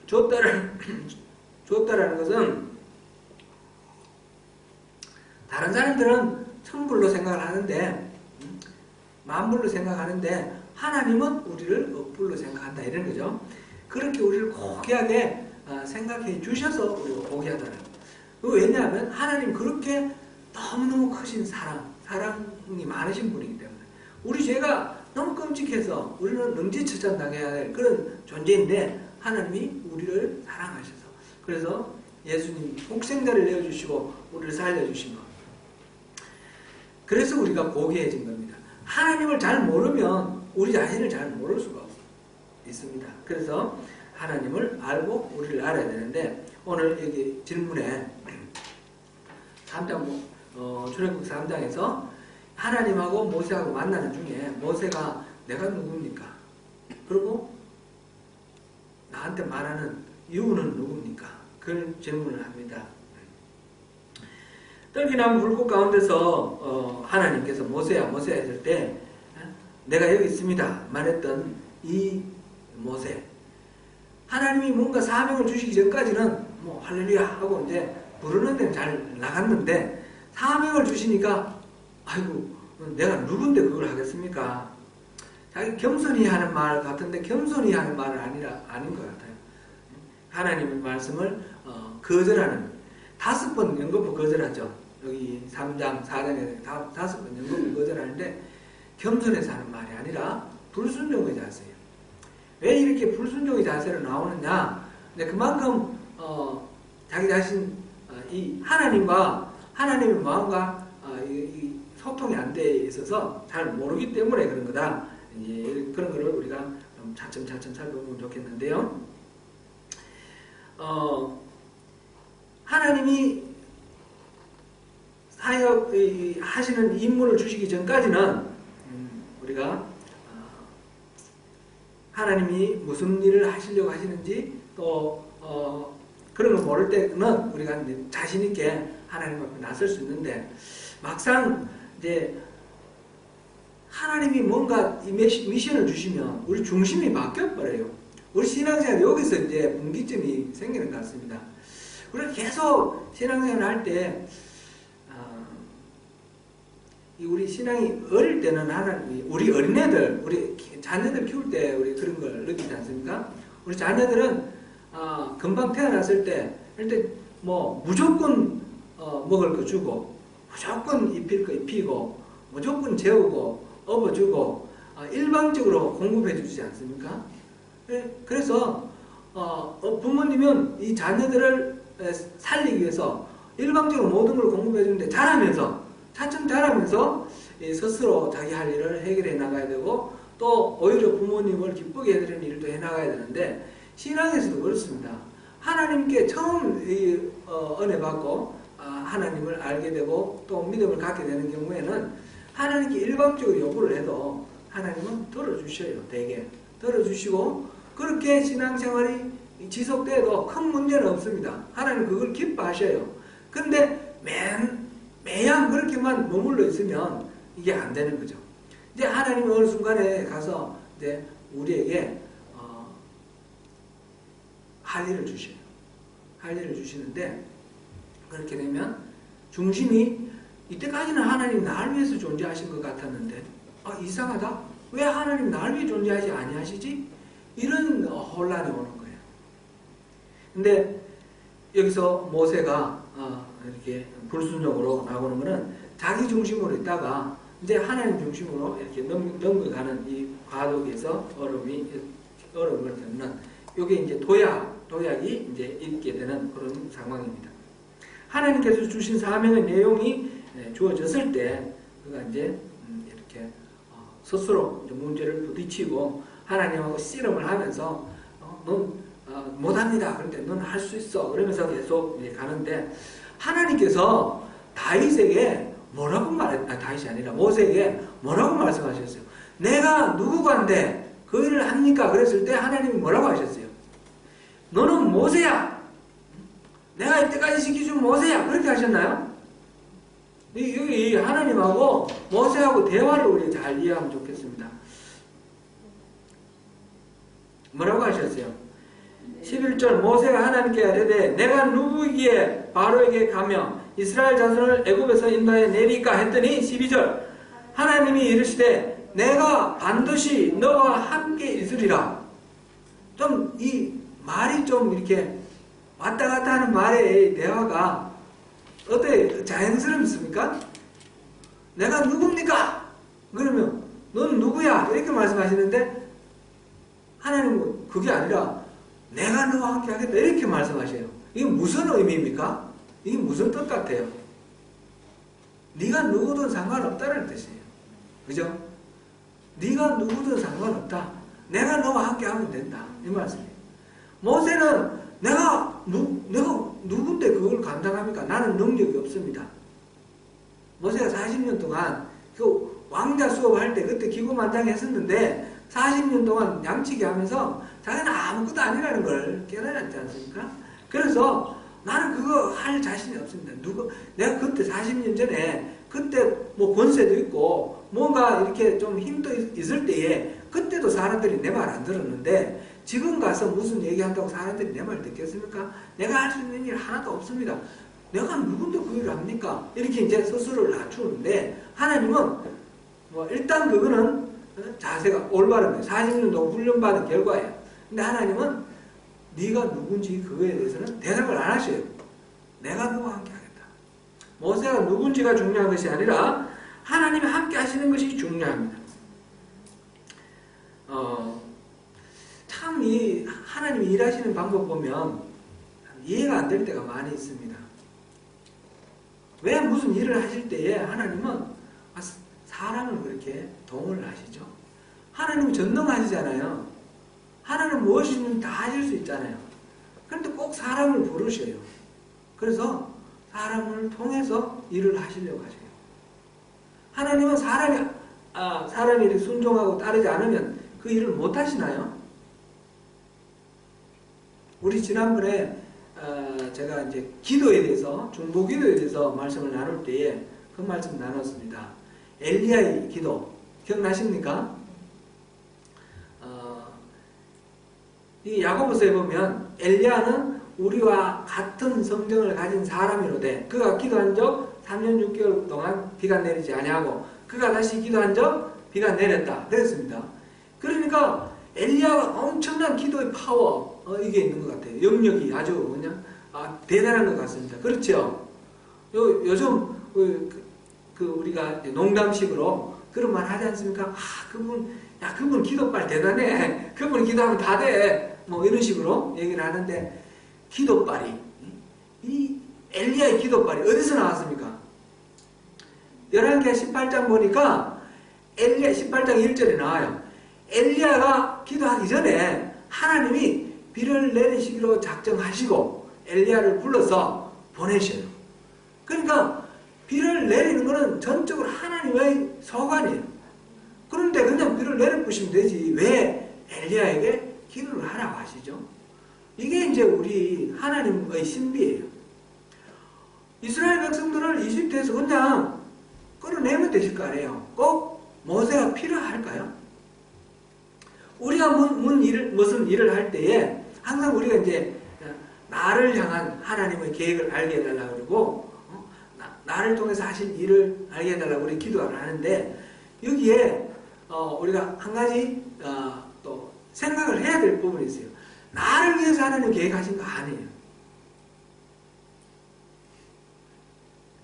줬다라는 것은 다른 사람들은 천불로 생각을 하는데 만불로 생각하는데 하나님은 우리를 억불로 생각한다 이런 거죠. 그렇게 우리를 고귀하게 생각해 주셔서 우리가 고귀하다는 거예요. 왜냐하면 하나님 그렇게 너무너무 크신 사랑이 많으신 분이기 때문에 우리 죄가 너무 끔찍해서 우리는 능지처참당해야 될 그런 존재인데 하나님이 우리를 사랑하셔서 그래서 예수님 독생자를 내어주시고 우리를 살려주신 것. 그래서 우리가 고귀해진 겁니다. 하나님을 잘 모르면 우리 자신을 잘 모를 수가 있습니다. 그래서 하나님을 알고 우리를 알아야 되는데 오늘 여기 질문에 3장 출애굽 3장에서 하나님하고 모세하고 만나는 중에 모세가 내가 누굽니까? 그리고 나한테 말하는 이유는 누굽니까? 그런 질문을 합니다. 떨기나무 불꽃 가운데서 하나님께서 모세야 했을 때 내가 여기 있습니다 말했던 이 모세 하나님이 뭔가 사명을 주시기 전까지는 뭐 할렐루야 하고 이제 부르는 데는 잘 나갔는데 사명을 주시니까 아이고 내가 누군데 그걸 하겠습니까? 자기 겸손히 하는 말 같은데 겸손히 하는 말은 아닌 것 같아요. 하나님의 말씀을 거절하는 5번 연거푸 거절하죠. 여기 3장 4장에 5번 연거푸 거절하는데 겸손해서 하는 말이 아니라 불순종의 자세예요. 왜 이렇게 불순종의 자세로 나오느냐? 근데 그만큼 자기 자신 이 하나님과 하나님의 마음과 이 소통이 안 돼 있어서 잘 모르기 때문에 그런 거다. 이제 그런 거를 우리가 좀 차츰차츰 살펴보면 좋겠는데요. 하나님이 사역 하시는 임무를 주시기 전까지는 우리가 하나님이 무슨 일을 하시려고 하시는지 또 그런 걸 모를 때는 우리가 자신 있게 하나님 앞에 나설 수 있는데 막상 이제 하나님이 뭔가 이 미션을 주시면 우리 중심이 바뀌어버려요. 우리 신앙생활 여기서 이제 분기점이 생기는 것 같습니다. 우리가 계속 신앙생활을 할 때 우리 신앙이 어릴 때는 하나님이 우리 어린애들, 우리 자녀들 키울 때 우리 그런 걸 느끼지 않습니까? 우리 자녀들은 금방 태어났을 때 일단 뭐 무조건 먹을 거 주고 무조건 입힐 거 입히고 무조건 재우고 업어주고 일방적으로 공급해 주지 않습니까? 그래서 부모님은 이 자녀들을 살리기 위해서 일방적으로 모든 걸 공급해 주는데 차츰 자라면서 스스로 자기 할 일을 해결해 나가야 되고 또 오히려 부모님을 기쁘게 해드리는 일도 해 나가야 되는데 신앙에서도 그렇습니다. 하나님께 처음 은혜 받고 하나님을 알게 되고 또 믿음을 갖게 되는 경우에는 하나님께 일방적으로 요구를 해도 하나님은 들어주셔요. 대개 들어주시고 그렇게 신앙생활이 지속돼도 큰 문제는 없습니다. 하나님 그걸 기뻐하셔요. 근데 매양 그렇게만 머물러 있으면 이게 안 되는 거죠. 이제 하나님이 어느 순간에 가서 이제 우리에게 할 일을 주셔요. 할 일을 주시는데 그렇게 되면 중심이 이때까지는 하나님 나를 위해서 존재하신 것 같았는데 이상하다. 왜 하나님 나를 위해 존재하지 아니하시지? 이런 혼란이 오는 거예요. 근데 여기서 모세가 이렇게 불순종으로 나오는 것은 자기 중심으로 있다가 이제 하나님 중심으로 이렇게 넘어가는 이 과도기에서 어려움을 겪는 이게 이제 도약이 이제 있게 되는 그런 상황입니다. 하나님께서 주신 사명의 내용이 주어졌을 때 그가 이제 이렇게 스스로 이제 문제를 부딪히고 하나님하고 씨름을 하면서 넌 못합니다. 그런데 넌 할 수 있어. 그러면서 계속 이제 가는데 하나님께서 다윗에게 뭐라고 다윗이 아니라 모세에게 뭐라고 말씀하셨어요? 내가 누구간데 그 일을 합니까? 그랬을 때 하나님이 뭐라고 하셨어요? 너는 모세야. 내가 이때까지 지켜준 모세야. 그렇게 하셨나요? 여기 하나님하고 모세하고 대화를 우리 잘 이해하면 좋겠습니다. 뭐라고 하셨어요? 11절 모세가 하나님께 이르되 내가 누구이기에 바로에게 가며 이스라엘 자손을 애굽에서 인도해 내리까 했더니 12절 하나님이 이르시되 내가 반드시 너와 함께 있으리라. 좀 이 말이 좀 이렇게 왔다 갔다 하는 말의 대화가 어때 자연스럽습니까? 내가 누굽니까? 그러면 넌 누구야? 이렇게 말씀하시는데 하나님은 그게 아니라 내가 너와 함께 하겠다 이렇게 말씀하셔요. 이게 무슨 의미입니까? 이게 무슨 뜻 같아요? 네가 누구든 상관없다는 뜻이에요. 그죠? 네가 누구든 상관없다. 내가 너와 함께 하면 된다. 이 말씀이에요. 모세는 내가 누군데 그걸 감당합니까? 나는 능력이 없습니다. 모세가 40년 동안 그 왕자 수업할 때 그때 기고만장했었는데 40년 동안 양치기 하면서 자기는 아무것도 아니라는 걸 깨달았지 않습니까? 그래서 나는 그거 할 자신이 없습니다. 내가 그때 40년 전에 그때 뭐 권세도 있고 뭔가 이렇게 좀 힘도 있을 때에 그때도 사람들이 내 말 안 들었는데 지금 가서 무슨 얘기한다고 사람들이 내 말 듣겠습니까? 내가 할 수 있는 일 하나도 없습니다. 내가 누군데 그 일을 합니까? 이렇게 이제 스스로를 낮추는데 하나님은 뭐 일단 그거는 자세가 올바른 거예요. 40년 동안 훈련받은 결과예요. 근데 하나님은 네가 누군지 그거에 대해서는 대답을 안 하셔요. 내가 너와 함께 하겠다. 모세가 누군지가 중요한 것이 아니라 하나님이 함께 하시는 것이 중요합니다. 참 이 하나님이 일하시는 방법 보면 이해가 안 될 때가 많이 있습니다. 왜 무슨 일을 하실 때에 하나님은 사람을 그렇게 동원을 하시죠? 하나님은 전능하시잖아요. 하나님은 무엇이든 다 하실 수 있잖아요. 그런데 꼭 사람을 부르셔요. 그래서 사람을 통해서 일을 하시려고 하셔요. 하나님은 사람이 순종하고 따르지 않으면 그 일을 못 하시나요? 우리 지난번에 제가 이제 기도에 대해서 중보 기도에 대해서 말씀을 나눌 때에 그 말씀 나눴습니다. 엘리야의 기도 기억나십니까? 이 야고보서에 보면 엘리야는 우리와 같은 성정을 가진 사람이로되 그가 기도한 적 3년 6개월 동안 비가 내리지 아니하고 그가 다시 기도한 적 비가 내렸다 그랬습니다. 그러니까 엘리야가 엄청난 기도의 파워 이게 있는 것 같아요. 영역이 아주 그냥 대단한 것 같습니다. 그렇죠? 요즘 우리가 농담식으로 그런 말 하지 않습니까? 그분 기도빨 대단해. 그분 기도하면 다 돼. 뭐 이런 식으로 얘기를 하는데 기도빨이 이 엘리야의 기도빨이 어디서 나왔습니까? 11개 18장 보니까 엘리야 18장 1절에 나와요. 엘리야가 기도하기 전에 하나님이 비를 내리시기로 작정하시고 엘리야를 불러서 보내셔요. 그러니까 비를 내리는 것은 전적으로 하나님의 소관이에요. 그런데 그냥 비를 내려부시면 되지 왜 엘리야에게 기도를 하라고 하시죠? 이게 이제 우리 하나님의 신비예요. 이스라엘 백성들을 이집트에서 그냥 끌어내면 되실 거 아니에요. 꼭 모세가 필요할까요? 우리가 무슨 일을 할 때에 항상 우리가 이제 나를 향한 하나님의 계획을 알게 해달라고 그러고 나를 통해서 하신 일을 알게 해달라고 우리 기도를 하는데 여기에 우리가 한 가지 또 생각을 해야 될 부분이 있어요. 나를 위해서 하나님 계획하신 거 아니에요.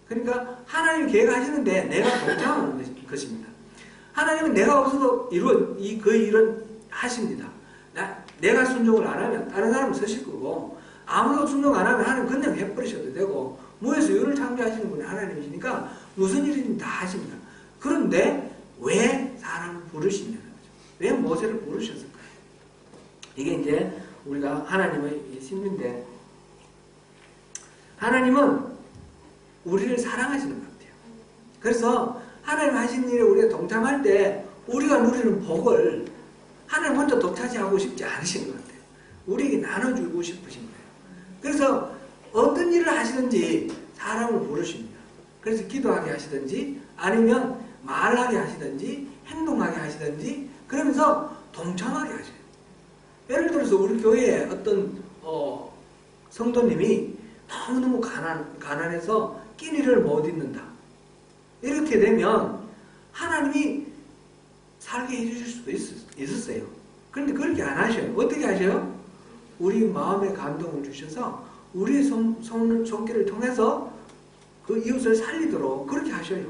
그러니까 하나님 계획하시는데 내가 동참하는 것입니다. 하나님은 내가 없어도 그 일은 하십니다. 내가 순종을 안 하면 다른 사람은 서실 거고 아무도 순종 안 하면 하나님 그냥 해버리셔도 되고 무에서 유를 창조하시는 분이 하나님이시니까 무슨 일이든 다 하십니다. 그런데 왜 사람을 부르시냐는 거죠. 왜 모세를 부르셨을까요? 이게 이제 우리가 하나님의 신비인데 하나님은 우리를 사랑하시는 것 같아요. 그래서 하나님 하신 일에 우리가 동참할 때 우리가 누리는 복을 하나님 혼자 독차지하고 싶지 않으신 것 같아요. 우리에게 나눠주고 싶으신 거예요. 그래서 어떤 일을 하시든지 사람을 부르십니다. 그래서 기도하게 하시든지 아니면 말하게 하시든지 행동하게 하시든지 그러면서 동참하게 하셔요. 예를 들어서 우리 교회에 어떤 성도님이 너무너무 가난해서 끼니를 못 잊는다. 이렇게 되면 하나님이 살게 해주실 수도 있었어요. 그런데 그렇게 안 하셔요. 어떻게 하셔요? 우리 마음에 감동을 주셔서 우리의 손길을 통해서 그 이웃을 살리도록 그렇게 하셔요.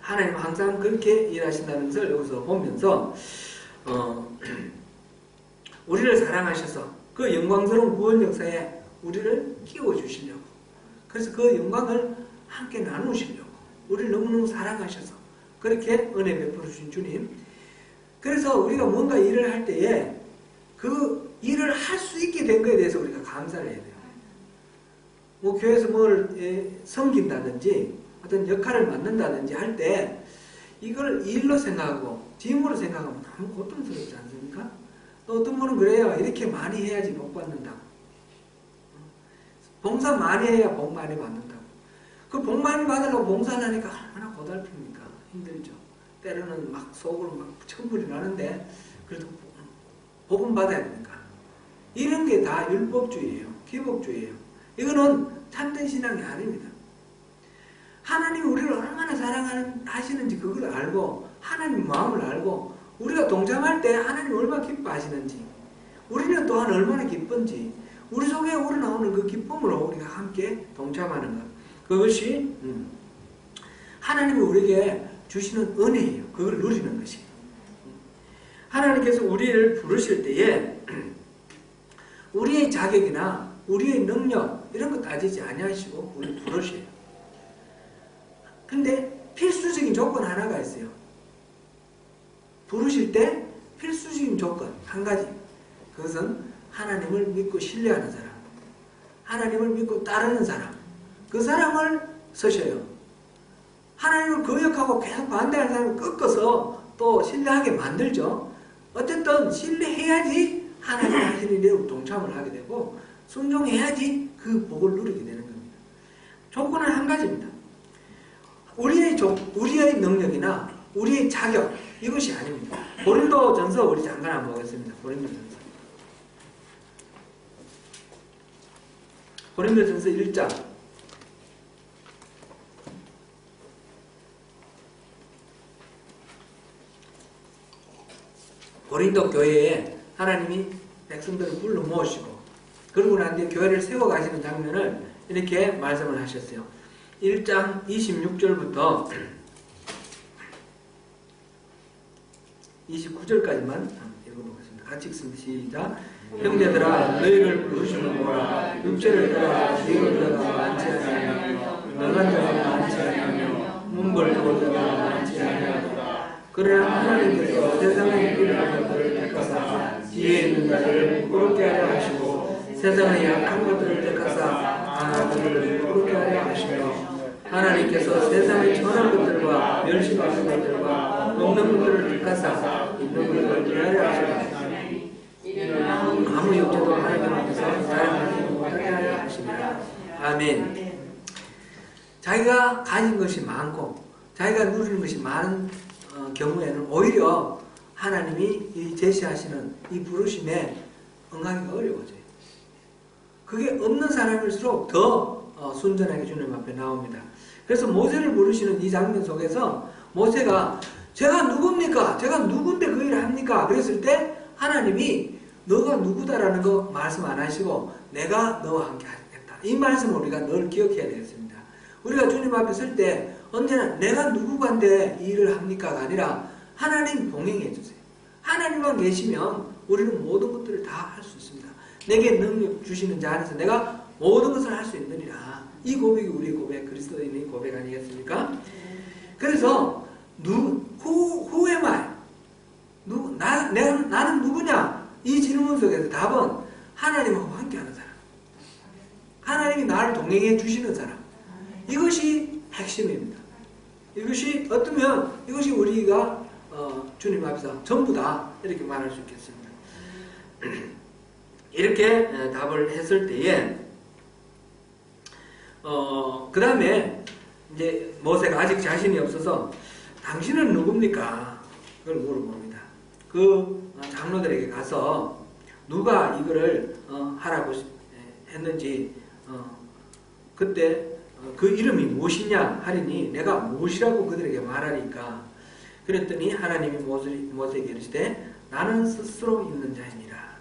하나님 항상 그렇게 일하신다는 것을 여기서 보면서 우리를 사랑하셔서 그 영광스러운 구원 역사에 우리를 끼워주시려고, 그래서 그 영광을 함께 나누시려고 우리를 너무너무 사랑하셔서 그렇게 은혜 베풀어 주신 주님. 그래서 우리가 뭔가 일을 할 때에 그 일을 할 수 있게 된 것에 대해서 우리가 감사를 해야 돼요. 뭐 교회에서 뭘 섬긴다든지 어떤 역할을 맡는다든지 할 때 이걸 일로 생각하고 짐으로 생각하면 너무 고통스럽지 않습니까? 또 어떤 분은 그래요. 이렇게 많이 해야지 복 받는다고. 봉사 많이 해야 복 많이 받는다고. 그 복 많이 받으려고 봉사를 하니까 얼마나 고달픕니까? 힘들죠. 때로는 막 속으로 막 천불이 나는데 그래도 복음 받아야 되니까. 이런 게 다 율법주의예요. 기복주의예요. 이거는 참된 신앙이 아닙니다. 하나님이 우리를 얼마나 사랑하시는지 그걸 알고 하나님 마음을 알고 우리가 동참할 때 하나님 얼마나 기뻐하시는지 우리는 또한 얼마나 기쁜지 우리 속에 우러나오는 그 기쁨으로 우리가 함께 동참하는 것, 그것이 하나님이 우리에게 주시는 은혜예요. 그걸 누리는 것이에요. 하나님께서 우리를 부르실 때에 우리의 자격이나 우리의 능력 이런 거 따지지 아니하시고 우리를 부르셔요. 근데 필수적인 조건 하나가 있어요. 부르실 때 필수적인 조건 한 가지. 그것은 하나님을 믿고 신뢰하는 사람, 하나님을 믿고 따르는 사람, 그 사람을 서셔요. 하나님을 거역하고 계속 반대하는 사람을 꺾어서 또 신뢰하게 만들죠. 어쨌든 신뢰해야지 하나님 하시는 일에 동참을 하게 되고 순종해야지 그 복을 누리게 되는 겁니다. 조건은 한 가지입니다. 우리의 능력이나 우리의 자격 이것이 아닙니다. 고린도전서 우리 잠깐 한번 보겠습니다. 고린도전서 1장 고린도 교회에 하나님이 백성들을 불러 모으시고 그러고 난 뒤에 교회를 세워 가시는 장면을 이렇게 말씀을 하셨어요. 1장 26절부터 29절까지만 읽어보겠습니다. 같이 읽습니다. 시작. 형제들아 너희를 부르시는 보라. 육체를 따라 지혜를 따라 많지 아니하며 너간 자가 많지 아니하며 문벌 두고 자가 많지 아니하도다. 그러나 하나님께서 세상에 필요한 것들을 택하사 지혜 있는 자를 부끄럽게 하려 하시고 세상의 약한 것들을 택하사 강한 것들을 부끄럽게 하려 하시며 하나님께서 세상의 천한 것들과 멸시받는 것들과 없는 것들을 택하사 있는 것들을 피하려 하시며 아무 육체도 하나님 앞에서 자랑하지 못하게 하려 하십니다. 아멘. 자기가 가진 것이 많고 자기가 누리는 것이 많은 경우에는 오히려 하나님이 제시하시는 이 부르심에 응하기가 어려워져요. 그게 없는 사람일수록 더 순전하게 주님 앞에 나옵니다. 그래서 모세를 부르시는 이 장면 속에서 모세가 제가 누굽니까? 제가 누군데 그 일을 합니까? 그랬을 때 하나님이 너가 누구다라는 거 말씀 안 하시고 내가 너와 함께 하겠다. 이 말씀을 우리가 늘 기억해야 되겠습니다. 우리가 주님 앞에 설 때 언제나 내가 누구간데 이 일을 합니까가 아니라 하나님 동행해 주세요. 하나님만 계시면 우리는 모든 것들을 다 할 수 있습니다. 내게 능력 주시는 자 안에서 내가 모든 것을 할 수 있느니라. 이 고백이 우리의 고백, 그리스도인의 고백 아니겠습니까? 그래서 who am I? 나는 누구냐? 이 질문 속에서 답은 하나님하고 함께하는 사람, 하나님이 나를 동행해 주시는 사람, 이것이 핵심입니다. 이것이 어쩌면 이것이 우리가 주님 앞에서 전부 다 이렇게 말할 수 있겠습니다. 이렇게 답을 했을 때에 그 다음에 이제 모세가 아직 자신이 없어서 당신은 누굽니까? 그걸 물어봅니다. 그 장로들에게 가서 누가 이거를 하라고 했는지 그때 그 이름이 무엇이냐 하리니 내가 무엇이라고 그들에게 말하리까. 그랬더니 하나님이 모세에게 이르시되 나는 스스로 있는 자이니라.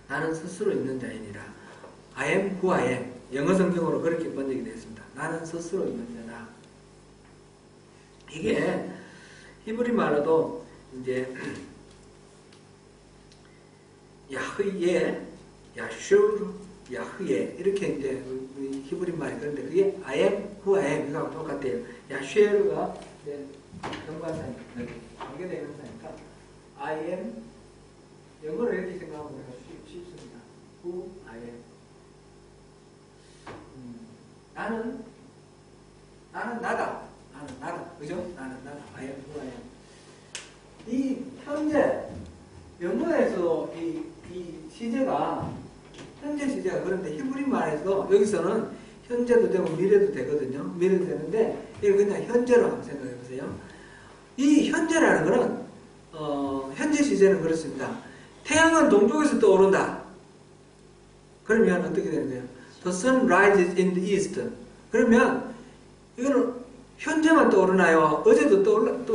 나는 스스로 있는 자이니라. I am who I am. 영어 성경으로 그렇게 번역이 되었습니다. 나는 스스로 있는 자다. 이게 히브리 말로도 이제 야흐예, 야슈르, 야흐예 이렇게 이제 히브리 말이 그런데 그게 I am who I am 이거하고 똑같아요. 야슈르가 연관사니까 관계되는 사니까 I am 영어로 이렇게 생각하면 쉽습니다. Who I am. 나는 나다. 나는 나다. 그죠? 나는 나다. I am who I am. 이 현재 영어에서 이 시제가 현재 시제가 그런데 히브리 말에서 여기서는 현재도 되고 미래도 되거든요. 미래도 되는데 이걸 그냥 현재로 한번 생각해 보세요. 이 현재라는 거는 현재 시제는 그렇습니다. 태양은 동쪽에서 떠오른다. 그러면 어떻게 되는 거예요? The sun rises in the east. 그러면 이거는 현재만 떠오르나요? 어제도 떠올랐고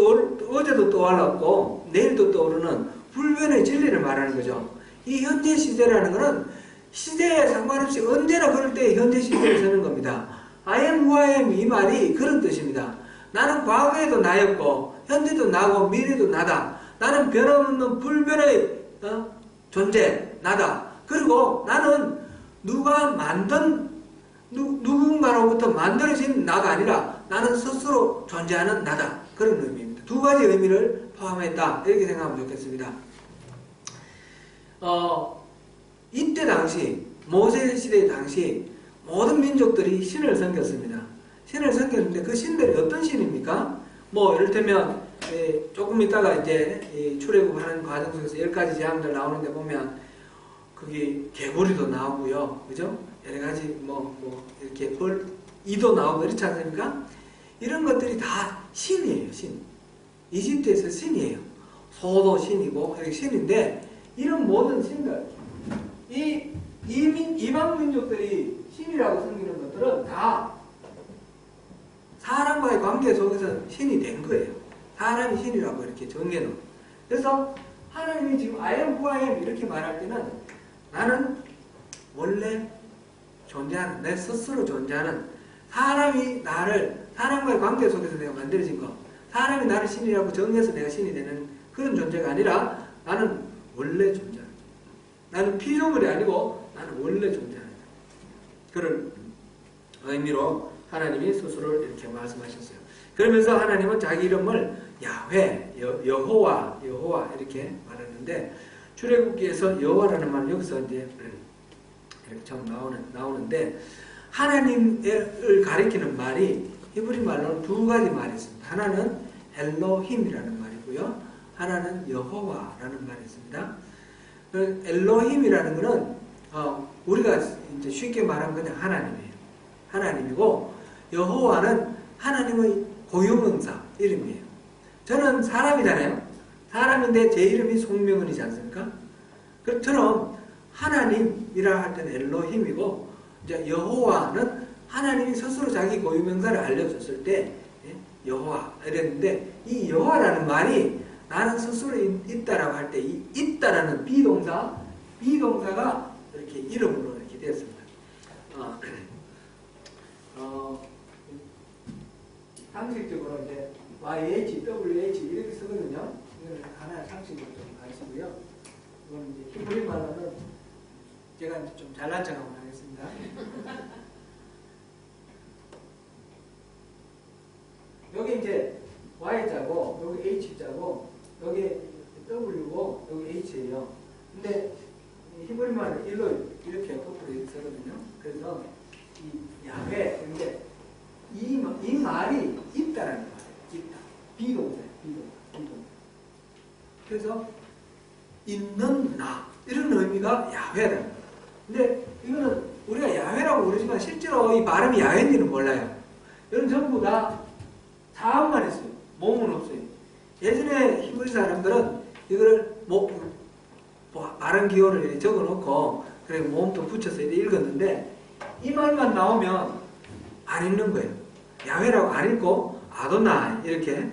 내일도 떠오르는 불변의 진리를 말하는 거죠. 이 현재 시제라는 것은 시대에 상관없이 언제나 그럴 때 현재 시제를 쓰는 겁니다. I am who I am 이 말이 그런 뜻입니다. 나는 과거에도 나였고 현재도 나고 미래도 나다. 나는 변함없는 불변의 존재 나다. 그리고 나는 누가 만든 누군가로부터 만들어진 나가 아니라 나는 스스로 존재하는 나다. 그런 의미입니다. 두 가지 의미를 포함했다. 이렇게 생각하면 좋겠습니다. 이때 당시 모세 시대 당시 모든 민족들이 신을 섬겼습니다. 신을 섬겼는데 그 신들이 어떤 신입니까? 뭐 이를테면 조금 있다가 이제 출애굽하는 과정 속에서 10가지 재앙들 나오는데 보면 그게 개구리도 나오고요, 그죠? 여러 가지 뭐 이렇게 이도 나오고 그렇지 않습니까? 이런 것들이 다 신이에요, 신. 이집트에서 신이에요. 소도 신이고 이렇게 신인데 이런 모든 신들, 이방 민족들이 신이라고 섬기는 것들은 다 사람과의 관계 속에서 신이 된 거예요. 사람이 신이라고 이렇게 정해놓은. 그래서 하나님이 지금 I am who I am 이렇게 말할 때는 나는 원래 존재하는, 내 스스로 존재하는 사람이 사람과의 관계 속에서 내가 만들어진 것, 사람이 나를 신이라고 정해서 내가 신이 되는 그런 존재가 아니라 나는 원래 존재하는, 나는 피조물이 아니고 나는 원래 존재하는 그런 의미로 하나님이 스스로 이렇게 말씀하셨어요. 그러면서 하나님은 자기 이름을 야훼, 여호와 이렇게 말하는데 출애굽기에서 여호와라는 말은 여기서 이제 이렇게 처음 나오는데 하나님을 가리키는 말이 히브리 말로는 두 가지 말이 있습니다. 하나는 엘로힘이라는 말이고요. 하나는 여호와라는 말이 있습니다. 엘로힘이라는 것은 우리가 이제 쉽게 말하면 그냥 하나님이에요. 하나님이고 여호와는 하나님의 고유명사 이름이에요. 저는 사람이잖아요. 사람인데 제 이름이 송명은이지 않습니까? 그처럼 하나님이라 할 때는 엘로힘이고 이제 여호와는 하나님이 스스로 자기 고유명사를 알려줬을 때 여호와 이랬는데 이 여호와라는 말이 나는 스스로 있다라고 할 때 이 있다라는 비동사가 이렇게 이름으로 이렇게 되었습니다. 상식적으로 이제 YH, WH 이렇게 쓰거든요. 이거는 하나의 상식으로 좀 아시고요. 이건 이제 히브리 말로는 제가 좀 잘난 척 한번 하겠습니다. 여기 이제 Y자고, 여기 H자고, 여기 W고, 여기 H예요. 근데 히브리 말은 일로 이렇게 거꾸로 쓰거든요. 그래서 이 야훼, 근데 이 말이 있다라는 말이에요. 있다. 비동사예요. 비동사. 그래서 있는 나 이런 의미가 야훼라는 거예요. 근데 이거는 우리가 야훼라고 부르지만 실제로 이 발음이 야훼인지는 몰라요. 이건 전부 다 자음만 했어요. 몸은 없어요. 예전에 히브리 사람들은 이거를 뭐 발음 기호를 적어놓고 그래 모음도 붙여서 읽었는데 이 말만 나오면 안 읽는 거예요. 야훼라고 안 읽고 아도나이 이렇게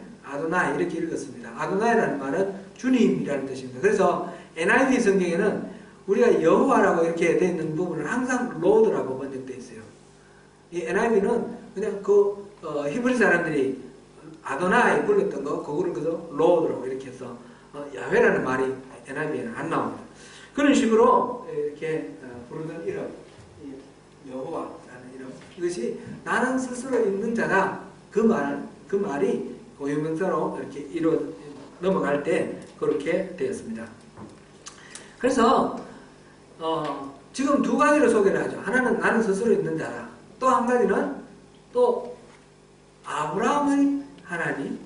읽었습니다. 아도나이라는 말은 주님이라는 뜻입니다. 그래서 NIV 성경에는 우리가 여호와라고 이렇게 되어 있는 부분은 항상 로드라고 번역되어 있어요. 이 NIV는 그냥 히브리 사람들이 아도나이 불렀던 거 그거를 그저 로드라고 이렇게 해서 야훼라는 말이 NIV에는 안 나옵니다. 그런 식으로 이렇게 부르는 이름, 여호와라는 이름, 이것이 나는 스스로 있는 자다. 그 말이 고유명사로 이렇게 넘어갈 때 그렇게 되었습니다. 그래서 지금 두 가지를 소개를 하죠. 하나는 나는 스스로 있는 자다. 또 한 가지는 또 아브라함의 하나님,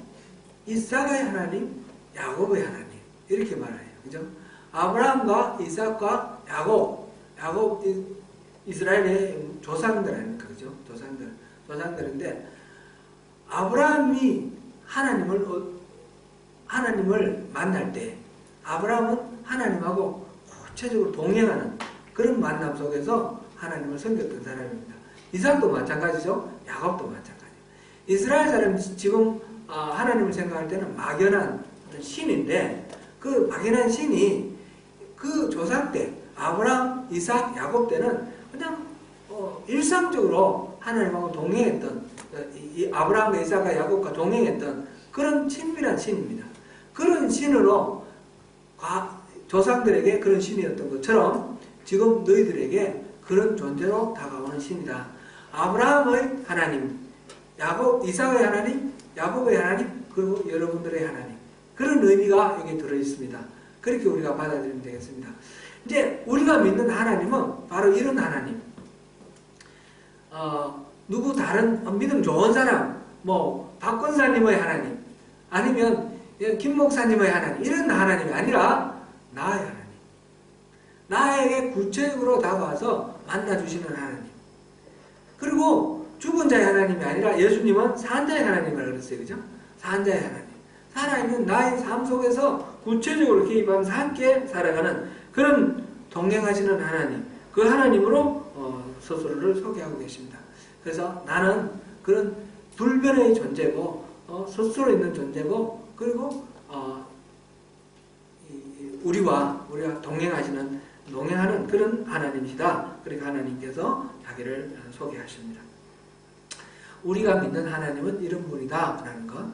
이삭의 하나님, 야곱의 하나님 이렇게 말해요. 그죠? 아브라함과 이삭과 야곱 이스라엘의 조상들 아닙니까? 그죠? 조상들인데 아브라함이 하나님을 만날 때 아브라함은 하나님하고 구체적으로 동행하는 그런 만남 속에서 하나님을 섬겼던 사람입니다. 이삭도 마찬가지죠. 야곱도 마찬가지예요. 이스라엘 사람이 지금 하나님을 생각할 때는 막연한 어떤 신인데 그 막연한 신이 그 조상 때 아브라함, 이삭, 야곱 때는 그냥 일상적으로 하나님하고 동행했던 이 아브라함과 이삭과 야곱과 동행했던 그런 친밀한 신입니다. 그런 신으로 조상들에게 그런 신이었던 것처럼 지금 너희들에게 그런 존재로 다가오는 신이다. 아브라함의 하나님, 이삭의 하나님, 야곱의 하나님, 그리고 여러분들의 하나님. 그런 의미가 여기 들어있습니다. 그렇게 우리가 받아들이면 되겠습니다. 이제 우리가 믿는 하나님은 바로 이런 하나님. 누구 다른 믿음 좋은 사람, 박 권사님의 하나님, 아니면 김 목사님의 하나님, 이런 하나님이 아니라 나의 하나님. 나에게 구체적으로 다가와서 만나주시는 하나님. 그리고 죽은 자의 하나님이 아니라 예수님은 산 자의 하나님을 그랬어요. 그죠? 산 자의 하나님. 하나님은 나의 삶 속에서 구체적으로 개입하면서 함께 살아가는 그런 동행하시는 하나님. 그 하나님으로 스스로를 소개하고 계십니다. 그래서 나는 그런 불변의 존재고 스스로 있는 존재고 그리고 우리와 동행하는 그런 하나님이시다. 그러니까 하나님께서 자기를 소개하십니다. 우리가 믿는 하나님은 이런 분이다 라는 것.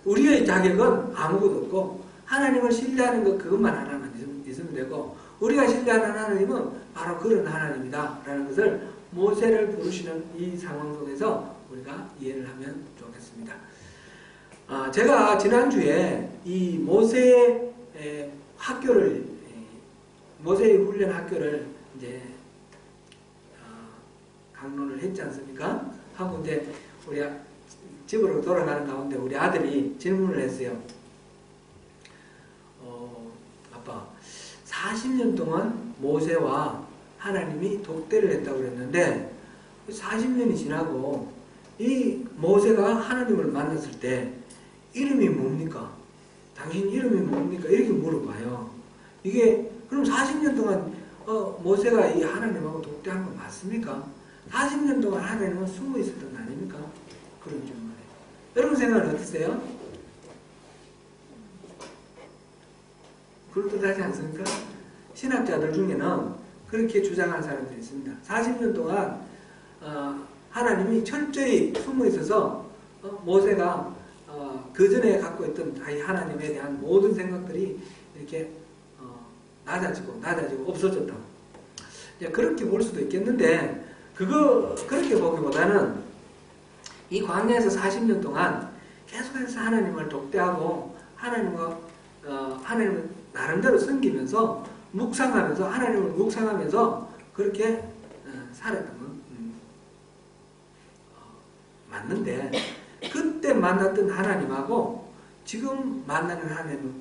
우리의 자격은 아무것도 없고 하나님을 신뢰하는 것 그것만 하나만 있으면 되고 우리가 신뢰하는 하나님은 바로 그런 하나님이다 라는 것을 모세를 부르시는 이 상황 속에서 우리가 이해를 하면 좋겠습니다. 제가 지난주에 이 모세의 훈련 학교를 이제 강론을 했지 않습니까? 하고 이제 우리 집으로 돌아가는 가운데 우리 아들이 질문을 했어요. 아빠, 40년 동안 모세와 하나님이 독대를 했다고 그랬는데 40년이 지나고 이 모세가 하나님을 만났을 때 이름이 뭡니까? 당신 이름이 뭡니까? 이렇게 물어봐요. 이게 그럼 40년 동안 모세가 이 하나님하고 독대한 거 맞습니까? 40년 동안 하나님은 숨어 있었던 거 아닙니까? 그런 질문을 해요. 여러분 생각은 어떠세요? 그럴듯하지 않습니까? 신학자들 중에는 그렇게 주장하는 사람들이 있습니다. 40년 동안 하나님이 철저히 숨어 있어서 모세가 그 전에 갖고 있던 하나님에 대한 모든 생각들이 이렇게 낮아지고 없어졌다고. 그렇게 볼 수도 있겠는데 그렇게 보기보다는 이 광야에서 40년 동안 계속해서 하나님을 독대하고 하나님을 나름대로 섬기면서 하나님을 묵상하면서 그렇게 살았던 건 맞는데 그때 만났던 하나님하고 지금 만나는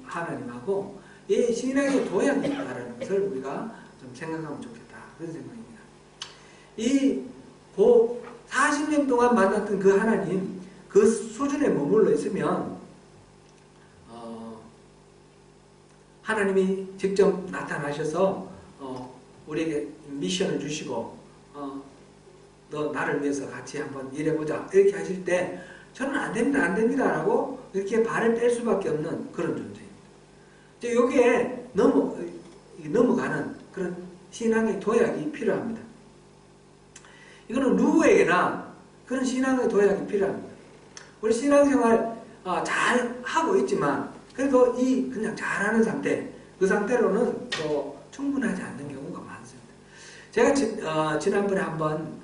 하나님하고 이 신앙의 도약이 있다는 것을 우리가 좀 생각하면 좋겠다. 그런 생각입니다. 이 40년 동안 만났던 그 하나님, 그 수준에 머물러 있으면 하나님이 직접 나타나셔서 우리에게 미션을 주시고 너 나를 위해서 같이 한번 일해보자 이렇게 하실 때 저는 안 됩니다, 안 됩니다 라고 이렇게 발을 뗄 수밖에 없는 그런 존재입니다. 이제 여기에 넘어가는 그런 신앙의 도약이 필요합니다. 이거는 누구에게나 그런 신앙의 도약이 필요합니다. 우리 신앙생활 잘 하고 있지만 그래도 그냥 잘하는 상태, 그 상태로는 또 충분하지 않는 경우가 많습니다. 제가 지난번에 한번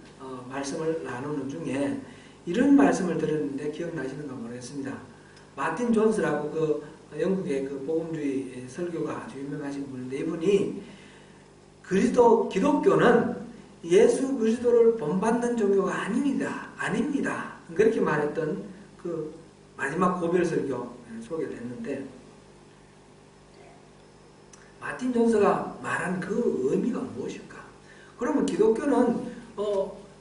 말씀을 나누는 중에 이런 말씀을 들었는데 기억나시는가 모르겠습니다. 마틴 존스라고 그 영국의 그 복음주의 설교가 아주 유명하신 분인데 이분이 기독교는 예수 그리스도를 본받는 종교가 아닙니다. 그렇게 말했던 그 마지막 고별 설교 소개를 했는데 마틴 존스가 말한 그 의미가 무엇일까? 그러면 기독교는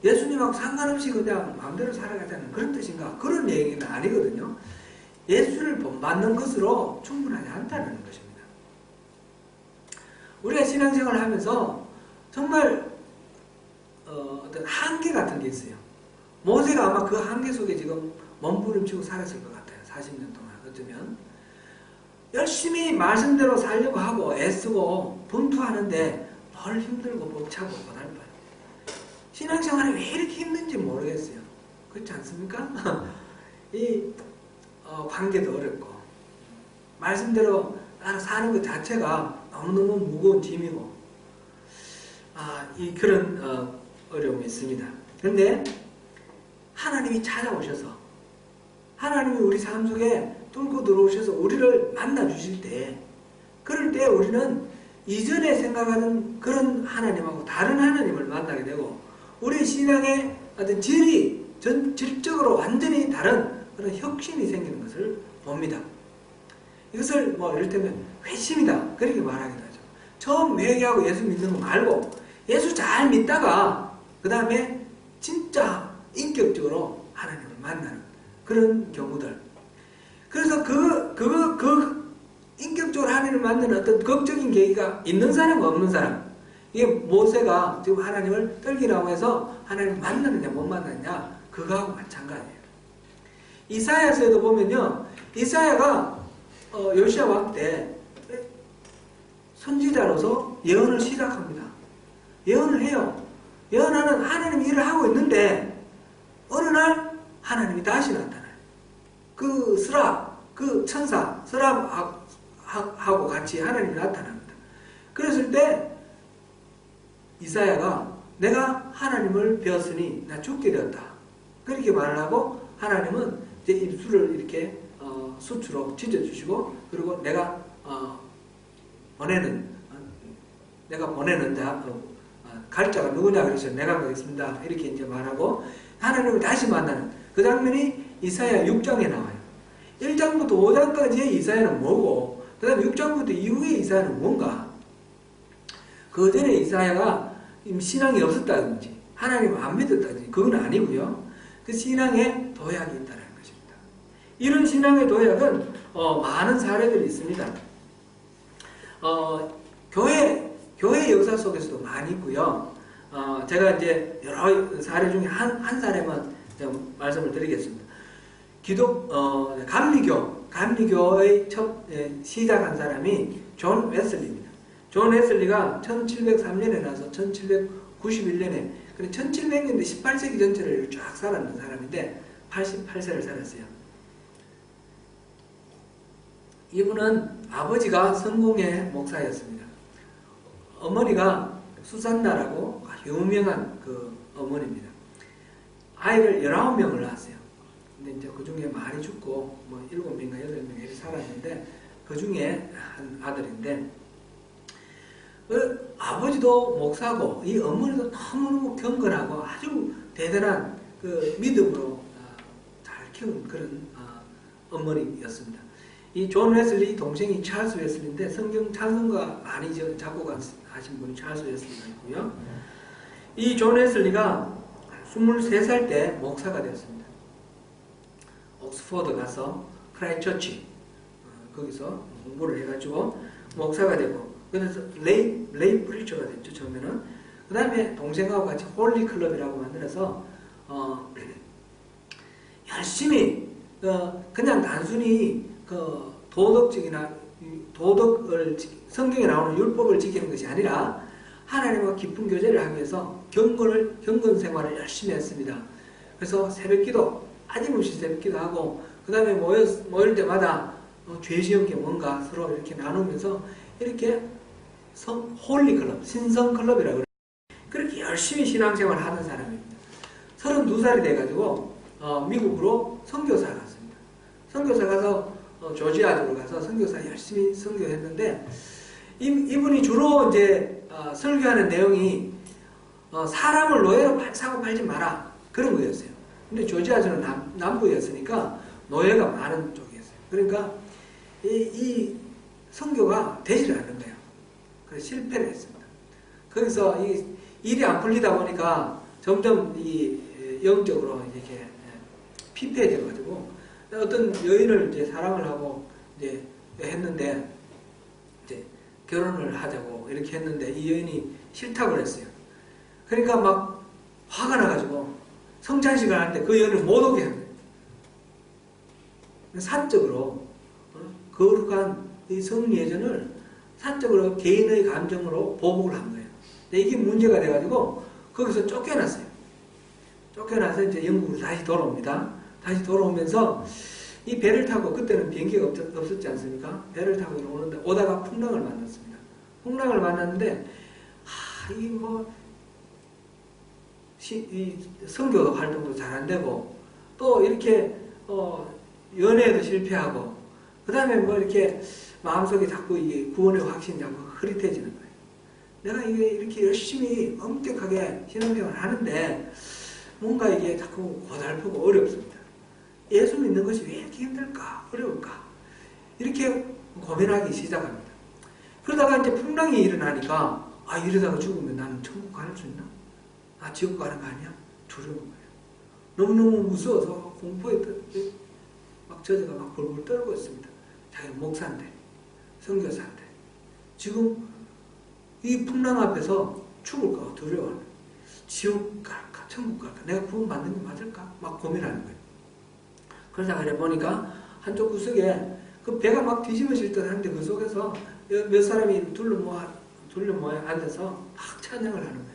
예수님하고 상관없이 그냥 마음대로 살아가자는 그런 뜻인가? 그런 얘기는 아니거든요. 예수를 본받는 것으로 충분하지 않다는 것입니다. 우리가 신앙생활을 하면서 정말 어떤 한계 같은 게 있어요. 모세가 아마 그 한계 속에 지금 몸부림치고 살았을 것 같아요. 40년 동안 어쩌면 열심히 말씀대로 살려고 하고 애쓰고 분투하는데 덜 힘들고 벅차고 고달파요. 신앙생활이 왜 이렇게 힘든지 모르겠어요. 그렇지 않습니까? 관계도 어렵고 말씀대로 사는 것 자체가 너무너무 무거운 짐이고 그런 어려움이 있습니다. 그런데 하나님이 찾아오셔서 하나님이 우리 삶 속에 뚫고 들어오셔서 우리를 만나 주실 때 그럴 때 우리는 이전에 생각하는 그런 하나님하고 다른 하나님을 만나게 되고 우리 신앙의 어떤 질적으로 완전히 다른 그런 혁신이 생기는 것을 봅니다. 이것을 이를테면 회심이다 그렇게 말하기도 하죠. 처음 회개하고 예수 믿는 거 말고 예수 잘 믿다가 그 다음에 진짜 인격적으로 하나님을 만나는 그런 경우들. 그래서 그 인격적으로 하나님을 만나는 어떤 극적인 계기가 있는 사람과 없는 사람. 이게 모세가 지금 하나님을 떨기라고 해서 하나님을 만났느냐 못 만났느냐 그거하고 마찬가지예요. 이사야서에도 보면요. 이사야가 요시야 왕 때 선지자로서 예언을 시작합니다. 예언을 해요. 예언하는 하나님 일을 하고 있는데 어느 날 하나님이 다시 나타나요. 그 천사 스랍하고 같이 하나님이 나타납니다. 그랬을 때 이사야가 내가 하나님을 배웠으니 나 죽게 되었다. 그렇게 말을 하고 하나님은 이제 입술을 이렇게 수치로 찢어주시고 그리고 내가 보내는 자 갈자가 누구냐 그래서 내가 가겠습니다. 이렇게 이제 말하고 하나님을 다시 만나는 그 장면이 이사야 6장에 나와요. 1장부터 5장까지의 이사야는 뭐고 그 다음에 6장부터 이후의 이사야는 뭔가 그 전에 이사야가 신앙이 없었다든지 하나님을 안 믿었다든지 그건 아니고요. 그 신앙에 도약이 있다는 것입니다. 이런 신앙의 도약은 많은 사례들이 있습니다. 교회 역사 속에서도 많이 있고요. 제가 이제 여러 사례 중에 한 사례만 말씀을 드리겠습니다. 감리교의 첫 시작한 사람이 존 웨슬리입니다. 존 웨슬리가 1703년에 나서 1791년에 1700년대 18세기 전체를 쫙 살았는 사람인데 88세를 살았어요. 이분은 아버지가 성공회 목사였습니다. 어머니가 수산나라고 유명한 그 어머니입니다. 아이를 19명을 낳았어요. 근데 이제 그 중에 많이 죽고 7명인가 8명 이렇게 살았는데 그 중에 한 아들인데 아버지도 목사고 이 어머니도 너무너무 경건하고 아주 대단한 그 믿음으로 잘 키운 그런 어머니였습니다. 이 존 웨슬리 동생이 찰스 웨슬리인데 성경 찬송가 많이 작곡하신 분이 찰스 웨슬리가 있고요. 이 존 웨슬리가 23살 때 목사가 되었습니다. 옥스포드 가서 크라이처치 거기서 공부를 해가지고 목사가 되고, 그래서 레이 프리처가 됐죠, 처음에는. 그 다음에 동생하고 같이 홀리 클럽이라고 만들어서, 열심히, 그냥 단순히 도덕적이나 성경에 나오는 율법을 지키는 것이 아니라 하나님과 깊은 교제를 하기 위해서 경건 생활을 열심히 했습니다. 그래서 새벽기도, 아낌없이 새벽기도 하고, 그 다음에 모일 때마다 죄지은 게 뭔가 서로 이렇게 나누면서 이렇게 홀리 클럽, 신성 클럽이라고 그래요. 그렇게 열심히 신앙생활을 하는 사람입니다. 32살이 돼가지고 미국으로 선교사를 갔습니다. 선교사 가서 조지아주로 가서 선교사 열심히 선교했는데, 이분이 주로 이제 설교하는 내용이 사람을 노예로 사고 팔지 마라, 그런 거였어요. 근데 조지아주는 남부였으니까 노예가 많은 쪽이었어요. 그러니까 이 선교가 되지를 않는 거예요. 그래서 실패를 했습니다. 거기서 이 일이 안 풀리다 보니까 점점 이 영적으로 이렇게 피폐해져가지고 어떤 여인을 이제 사랑을 하고 이제 했는데, 이제 결혼을 하자고 이렇게 했는데 이 여인이 싫다고 그랬어요. 그러니까 막 화가 나가지고 성찬식을 하는데 그 여인을 못 오게 한 거예요. 사적으로 거룩한 이 성예전을 사적으로 개인의 감정으로 보복을 한 거예요. 근데 이게 문제가 돼가지고 거기서 쫓겨났어요. 쫓겨나서 이제 영국으로 다시 돌아옵니다. 다시 돌아오면서 이 배를 타고, 그때는 비행기가 없었지 않습니까? 배를 타고 오다가 풍랑을 만났습니다. 풍랑을 만났는데, 이 선교 활동도 잘 안 되고, 또 이렇게 연애에도 실패하고, 그 다음에 뭐 이렇게 마음속에 자꾸 이게 구원의 확신이 자꾸 흐릿해지는 거예요. 내가 이게 이렇게 열심히 엄격하게 신앙생활을 하는데 뭔가 이게 자꾸 고달프고 어렵습니다. 예수 믿는 것이 왜 이렇게 힘들까? 어려울까? 이렇게 고민하기 시작합니다. 그러다가 이제 풍랑이 일어나니까, 이러다가 죽으면 나는 천국 갈 수 있나? 지옥 가는 거 아니야? 두려운 거예요. 너무너무 무서워서 공포에 막 저자가 막 벌벌 떨고 있습니다. 자기가 목사인데, 선교사인데, 지금 이 풍랑 앞에서 죽을까 두려워하는 거예요. 지옥 갈까? 천국 갈까? 내가 구원 받는 게 맞을까? 막 고민하는 거예요. 그러다가 그래 보니까 한쪽 구석에 그 배가 막 뒤집어질 듯 하는데 그 속에서 몇 사람이 둘러 모여 앉아서 막 찬양을 하는 거예요.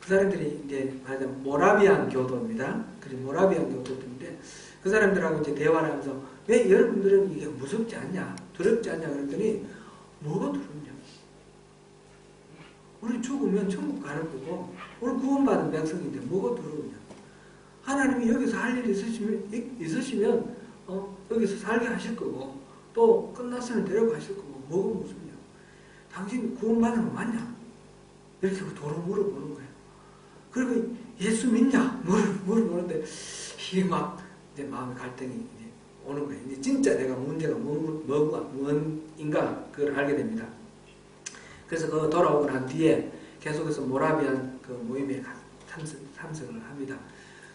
그 사람들이 이제 말하자면 모라비안 교도입니다. 그래서 모라비안 교도인데 그 사람들하고 이제 대화를 하면서 왜 여러분들은 이게 무섭지 않냐? 두렵지 않냐? 그랬더니 뭐가 두렵냐? 우리 죽으면 천국 가는 거고 우리 구원받은 백성인데 뭐가 두려우냐? 하나님이 여기서 할 일이 있으시면 여기서 살게 하실 거고 또 끝났으면 데려가실 거고 뭐가 무섭냐? 당신 구원받은 거 맞냐? 이렇게 도로 물어보는 거예요. 그리고 예수 믿냐? 물어보는데 이게 막 이제 마음의 갈등이 이제 오는 거예요. 이제 진짜 내가 문제가 뭔가 그걸 알게 됩니다. 그래서 그 돌아오고 난 뒤에 계속해서 모라비안 그 모임에 참석을 합니다.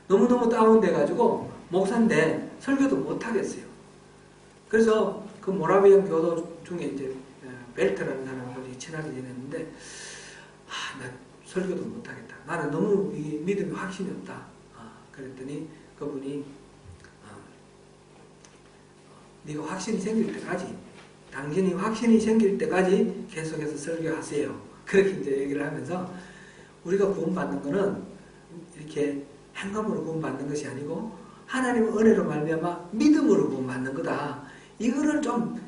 너무너무 다운돼가지고 목사인데 설교도 못하겠어요. 그래서 그 모라비안 교도 중에 이제 벨트라는 사람하고 친하게 지냈는데 나 설교도 못하겠다. 나는 너무 이 믿음에 확신이 없다. 그랬더니 그분이 네가 확신이 생길 때까지 당신이 확신이 생길 때까지 계속해서 설교하세요. 그렇게 이제 얘기를 하면서 우리가 구원받는 거는 이렇게 행함으로 구원받는 것이 아니고 하나님의 은혜로 말미암아 믿음으로 구원받는 거다. 이거를 좀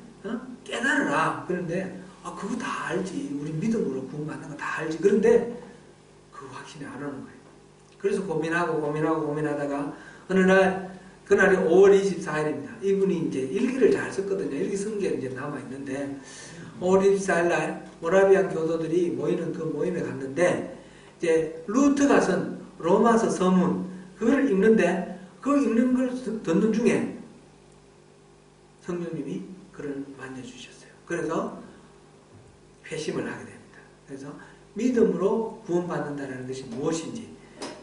깨달아라. 그런데 그거 다 알지. 우리 믿음으로 구원받는 거 다 알지. 그런데 그 확신이 안 오는 거예요. 그래서 고민하다가 어느 날 그날이 5월 24일입니다. 이분이 이제 일기를 잘 썼거든요. 일기 쓴 게 이제 남아있는데 5월 24일 날 모라비안 교도들이 모이는 그 모임에 갔는데 이제 루트가 쓴 로마서 서문 그걸 읽는데 그 읽는 걸 듣는 중에 성령님이 그를 만져주셨어요. 그래서 회심을 하게 됩니다. 그래서 믿음으로 구원받는다는 것이 무엇인지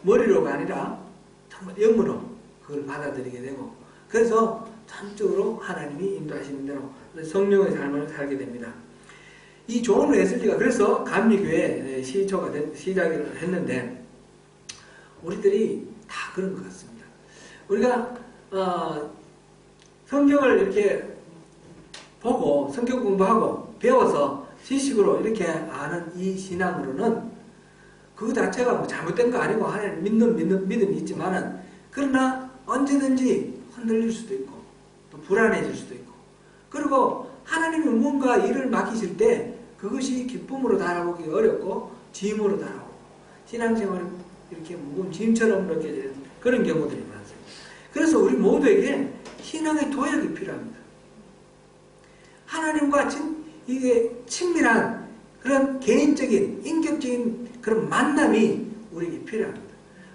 머리로가 아니라 정말 영으로 그걸 받아들이게 되고 그래서 전적으로 하나님이 인도하시는 대로 성령의 삶을 살게 됩니다. 이 존 웨슬리가 그래서 감리교회 시작을 했는데 우리들이 다 그런 것 같습니다. 우리가 성경을 이렇게 보고 성경 공부하고 배워서 지식으로 이렇게 아는 이 신앙으로는 그 자체가 뭐 잘못된 거 아니고 하나님 믿는 믿음이 있지만은 그러나 언제든지 흔들릴 수도 있고 또 불안해질 수도 있고 그리고 하나님이 뭔가 일을 맡기실 때 그것이 기쁨으로 달아오기 어렵고 짐으로 달아오고 신앙생활이 이렇게 무거운 짐처럼 느껴지는 그런 경우들이 많습니다. 그래서 우리 모두에게 신앙의 도약이 필요합니다. 하나님과 이게 친밀한 그런 개인적인 인격적인 그런 만남이 우리에게 필요합니다.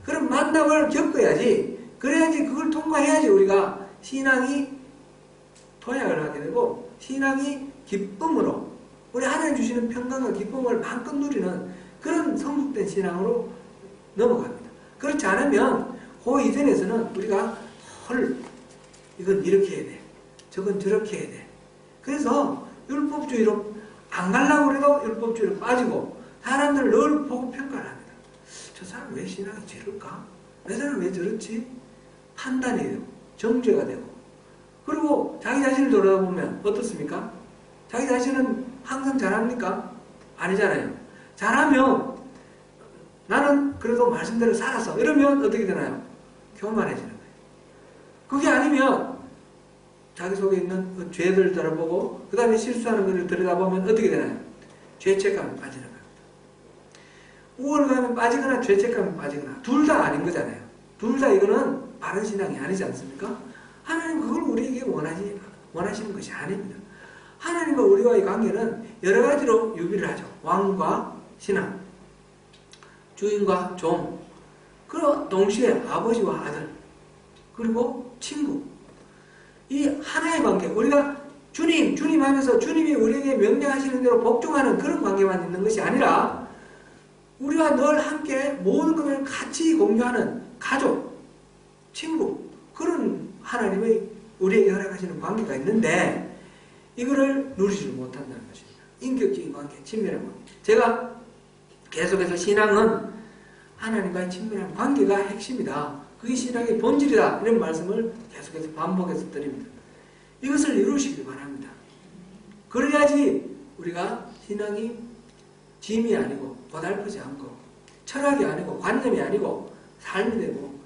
그런 만남을 겪어야지 그래야지 그걸 통과해야지 우리가 신앙이 도약을 하게 되고 신앙이 기쁨으로 우리 하나님 주시는 평강과 기쁨을 마음껏 누리는 그런 성숙된 신앙으로 넘어갑니다. 그렇지 않으면 그 이전에서는 우리가 이건 이렇게 해야 돼. 저건 저렇게 해야 돼. 그래서 율법주의로 안 가려고 해도 율법주의로 빠지고 사람들을 늘 보고 평가를 합니다. 저 사람 왜 신앙이 저럴까? 내 사람 왜 저렇지? 판단이 되고 정죄가 되고 그리고 자기 자신을 돌아보면 어떻습니까? 자기 자신은 항상 잘합니까? 아니잖아요. 잘하면 나는 그래도 말씀대로 살았어. 이러면 어떻게 되나요? 교만해지는 거예요. 그게 아니면 자기 속에 있는 그 죄들 들어보고 그 다음에 실수하는 것을 들여다보면 어떻게 되나요? 죄책감에 빠지는 겁니다. 우월감에 빠지거나 죄책감에 빠지거나 둘 다 아닌 거잖아요. 둘 다 이거는 바른 신앙이 아니지 않습니까? 하나님 그걸 우리에게 원하시는 것이 아닙니다. 하나님과 우리와의 관계는 여러 가지로 유비를 하죠. 왕과 신하, 주인과 종, 그리고 동시에 아버지와 아들, 그리고 친구. 이 하나의 관계, 우리가 주님 하면서 주님이 우리에게 명령하시는 대로 복종하는 그런 관계만 있는 것이 아니라 우리와 늘 함께 모든 것을 같이 공유하는 가족, 친구, 그런 하나님의 우리에게 허락하시는 관계가 있는데 이거를 누리지 못한다는 것입니다. 인격적인 관계, 친밀한 관계. 제가 계속해서 신앙은 하나님과의 친밀한 관계가 핵심이다. 그게 신앙의 본질이다. 이런 말씀을 계속해서 반복해서 드립니다. 이것을 이루시기 바랍니다. 그래야지 우리가 신앙이 짐이 아니고 고달프지 않고 철학이 아니고 관념이 아니고 삶이 되고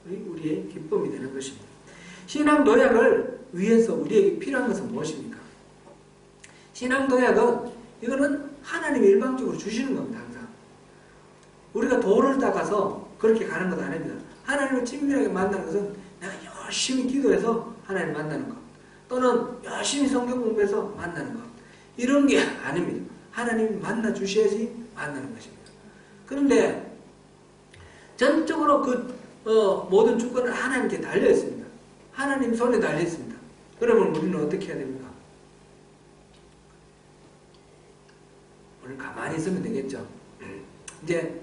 우리의 기쁨이 되는 것입니다. 신앙 도약을 위해서 우리에게 필요한 것은 무엇입니까? 신앙 도약은 이거는 하나님이 일방적으로 주시는 겁니다. 항상. 우리가 도를 닦아서 그렇게 가는 것 아닙니다. 하나님을 친밀하게 만나는 것은 내가 열심히 기도해서 하나님 만나는 것 또는 열심히 성경 공부해서 만나는 것 이런 게 아닙니다. 하나님이 만나 주셔야지 만나는 것입니다. 그런데 전적으로 모든 주권은 하나님께 달려 있습니다. 하나님 손에 달려 있습니다. 그러면 우리는 어떻게 해야 됩니까? 오늘 가만히 있으면 되겠죠. 이제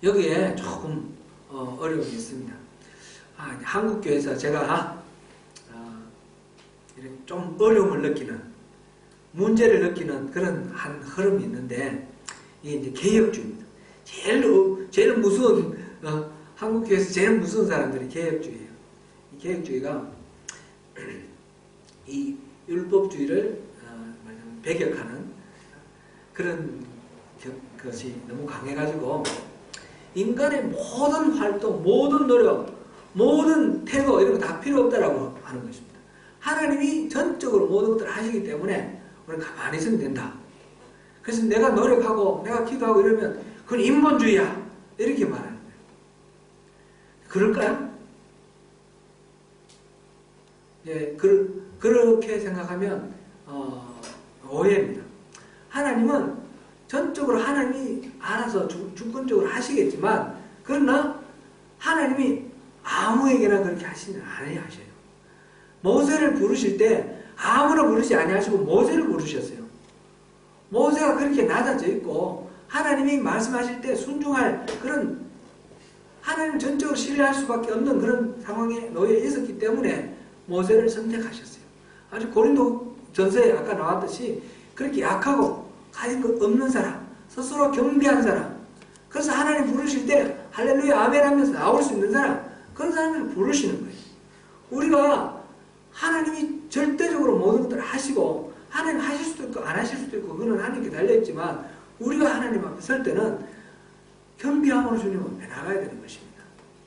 여기에 조금 어려움이 있습니다. 한국교회에서 제가 좀 어려움을 느끼는 문제를 느끼는 그런 한 흐름이 있는데 이게 이제 개혁주의입니다. 제일 무서운 한국교회에서 제일 무서운 사람들이 개혁주의예요. 이 개혁주의가 이 율법주의를 배격하는 그런 것이 너무 강해가지고 인간의 모든 활동, 모든 노력, 모든 태도 이런 거 다 필요 없다라고 하는 것입니다. 하나님이 전적으로 모든 것들을 하시기 때문에 우리는 가만히 있으면 된다. 그래서 내가 노력하고 내가 기도하고 이러면 그건 인본주의야. 이렇게 말하는 거예요. 그럴까요? 예, 그렇게 생각하면 오해입니다. 하나님은 전적으로 하나님이 알아서 주권적으로 하시겠지만 그러나 하나님이 아무에게나 그렇게 하시면 아니하셔요. 모세를 부르실 때 아무나 부르지 아니하시고 모세를 부르셨어요. 모세가 그렇게 낮아져 있고 하나님이 말씀하실 때 순종할 하나님 전적으로 신뢰할 수밖에 없는 그런 상황에 놓여 있었기 때문에 모세를 선택하셨어요. 아주 고린도 전서에 아까 나왔듯이 그렇게 약하고 가진 것 없는 사람, 스스로 경배한 사람, 그래서 하나님 부르실 때 할렐루야 아멘 하면서 나올 수 있는 사람, 그런 사람을 부르시는 거예요. 우리가 하나님이 절대적으로 모든 것들을 하시고 하나님 하실 수도 있고 안 하실 수도 있고 그건 하나님께 달려있지만 우리가 하나님 앞에 설 때는 겸비함으로 주님을 앞에 나가야 되는 것입니다.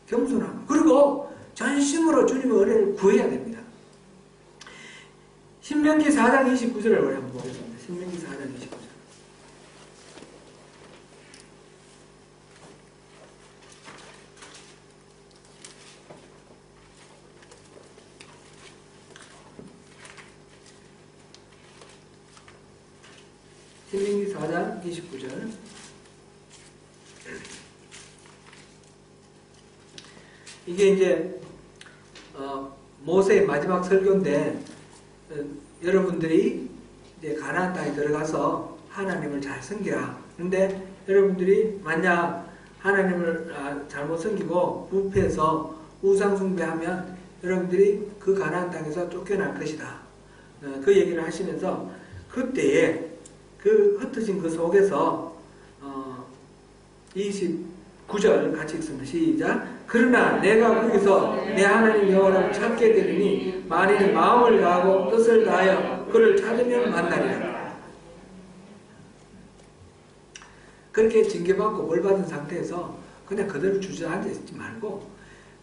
겸손함. 그리고 전심으로 주님의 은혜를 구해야 됩니다. 신명기 4장 29절을 우리 한번 보겠습니다. 신명기 4장 29절. 신명기 4장 29절. 이게 이제 모세의 마지막 설교인데 여러분들이 이제 가나안 땅에 들어가서 하나님을 잘 섬기라. 그런데 여러분들이 만약 하나님을 잘못 섬기고 부패해서 우상 숭배하면 여러분들이 그 가나안 땅에서 쫓겨날 것이다. 그 얘기를 하시면서 그때에 그 흩어진 그 속에서 29절 같이 읽습니다. 시작. 그러나 내가 거기서 내 하나님 여호와를 찾게 되리니 만일 마음을 다하고 뜻을 다하여 그를 찾으면 만나리라. 그렇게 징계받고 벌받은 상태에서 그냥 그대로 주저앉아 있지 말고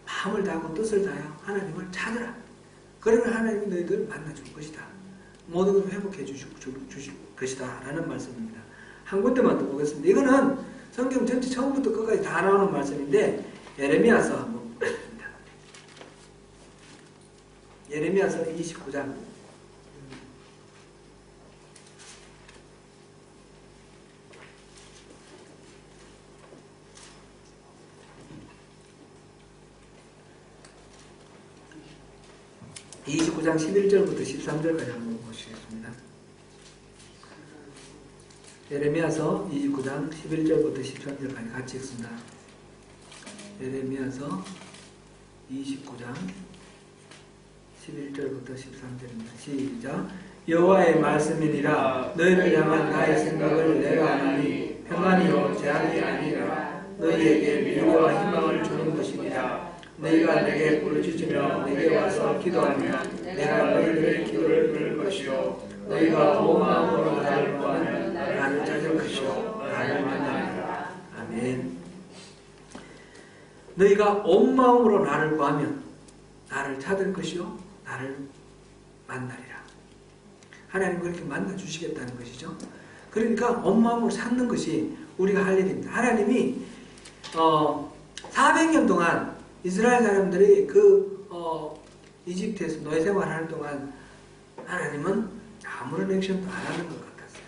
마음을 다하고 뜻을 다하여 하나님을 찾으라. 그러면 하나님이 너희들 만나줄 것이다. 모든 걸 회복해 주실 것이다 라는 말씀입니다. 한 군데만 더 보겠습니다. 이거는 성경 전체 처음부터 끝까지 다 나오는 말씀인데 예레미야서 한번 보겠습니다. 예레미야서 29장 11절부터 13절까지 한번 보시겠습니다. 예레미야서 29장 11절부터 13절까지 같이 읽습니다. 예레미야서 29장 11절부터 13절입니다. 시작. 여호와의 말씀이니라. 너희를 향한 나의 생각을 내가 아나니 평안이요 재앙이 아니라 너희에게 미래와 희망을 주는 것이니라. 너희가 내게 부르짖으며 내게 와서 기도하면 내가 너희들의 기도를 들을 것이요 너희가 온 마음으로 나를 구하면 나를 찾을 것이요 나를 만나리라. 아멘. 너희가 온 마음으로 나를 구하면 나를 찾을 것이요 나를 만나리라. 하나님 그렇게 만나 주시겠다는 것이죠. 그러니까 온 마음으로 찾는 것이 우리가 할 일입니다. 하나님이 400년 동안 이스라엘 사람들이 이집트에서 노예 생활하는 동안 하나님은 아무런 액션도 안 하는 것 같았어요.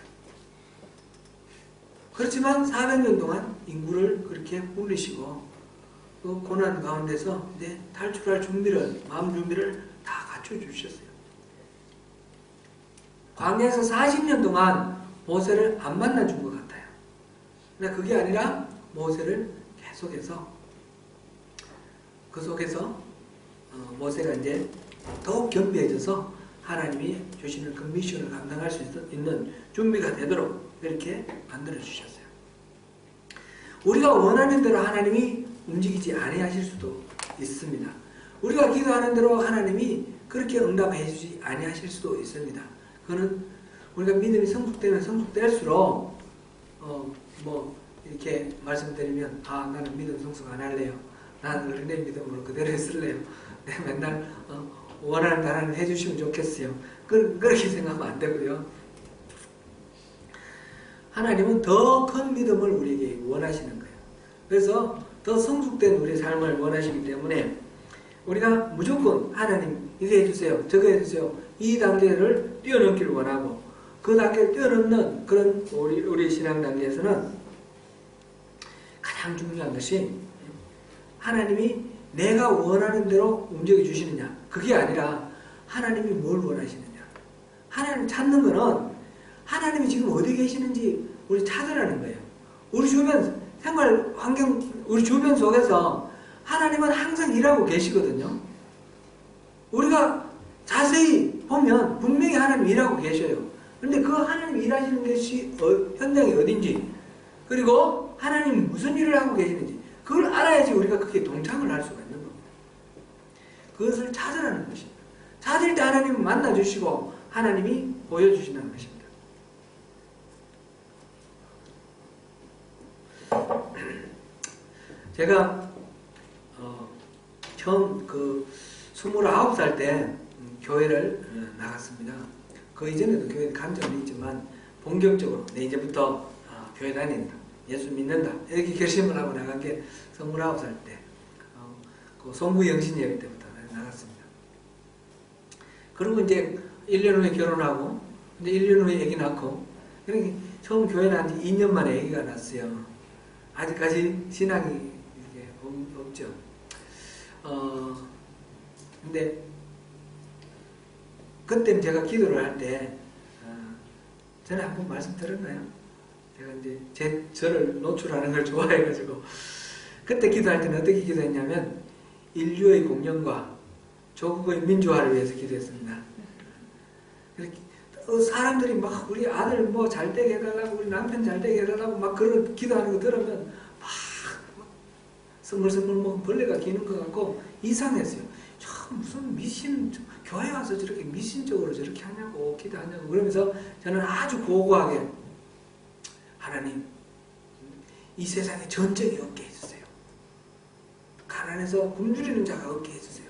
그렇지만 400년 동안 인구를 그렇게 불리시고 그 고난 가운데서 이제 탈출할 준비를, 마음 준비를 다 갖춰주셨어요. 광야에서 40년 동안 모세를 안 만나준 것 같아요. 근데 그게 아니라 모세를 계속해서 그 속에서 모세가 이제 더욱 겸비해져서 하나님이 주시는 그 미션을 감당할 수 있는 준비가 되도록 이렇게 만들어 주셨어요. 우리가 원하는 대로 하나님이 움직이지 아니하실 수도 있습니다. 우리가 기도하는 대로 하나님이 그렇게 응답해 주지 아니하실 수도 있습니다. 그거는 우리가 믿음이 성숙되면 성숙될수록 이렇게 말씀드리면 나는 믿음 성숙 안 할래요. 나는 어린애 믿음으로 그대로 있을래요. 내가 맨날 원하는 대로 하나님 해주시면 좋겠어요. 그렇게 생각하면 안 되고요. 하나님은 더 큰 믿음을 우리에게 원하시는 거예요. 그래서 더 성숙된 우리의 삶을 원하시기 때문에 우리가 무조건 하나님 이거 해주세요. 저거 해주세요. 이 단계를 뛰어넘기를 원하고 그 단계를 뛰어넘는 그런 우리 신앙 단계에서는 가장 중요한 것이 하나님이 내가 원하는 대로 움직여 주시느냐 그게 아니라 하나님이 뭘 원하시느냐. 하나님 찾는 거는 하나님이 지금 어디 계시는지 우리 찾으라는 거예요. 우리 주변 생활 환경 우리 주변 속에서 하나님은 항상 일하고 계시거든요. 우리가 자세히 보면 분명히 하나님 일하고 계셔요. 그런데 그 하나님 일하시는 것이 현장이 어딘지, 그리고 하나님 무슨 일을 하고 계시는지 그걸 알아야지 우리가 그게 동참을 할 수가 있는 겁니다. 그것을 찾으라는 것입니다. 찾을 때 하나님은 만나주시고 하나님이 보여주시는 것입니다. 제가 처음 29살 때 교회를 나갔습니다. 그 이전에도 교회 간 적은 있지만 본격적으로 내 이제부터 교회 다닌다, 예수 믿는다 이렇게 결심을 하고 나간 게 29살 때 그 송구 영신 예배 때부터 나갔습니다. 그리고 이제 1년 후에 결혼하고 이제 1년 후에 아기 낳고, 그러니까 처음 교회 나간 지 2년 만에 아기가 났어요. 아직까지 신앙이 이렇게 없죠. 근데 그때는 제가 기도를 할 때 전에 한번 말씀 드렸나요? 제가 이제 저를 노출하는 걸 좋아해가지고 그때 기도할 때는 어떻게 기도했냐면 인류의 공연과 조국의 민주화를 위해서 기도했습니다. 이렇게 사람들이 막 우리 아들 뭐 잘되게 해달라고, 우리 남편 잘되게 해달라고 막 그런 기도하는 거 들으면 막 스물스물 뭐 벌레가 기는 것 같고 이상했어요. 참 무슨 미신, 교회 와서 저렇게 미신적으로 저렇게 하냐고, 기도하냐고. 그러면서 저는 아주 고고하게 하나님, 이 세상에 전쟁이 없게 해주세요. 가난해서 굶주리는 자가 없게 해주세요.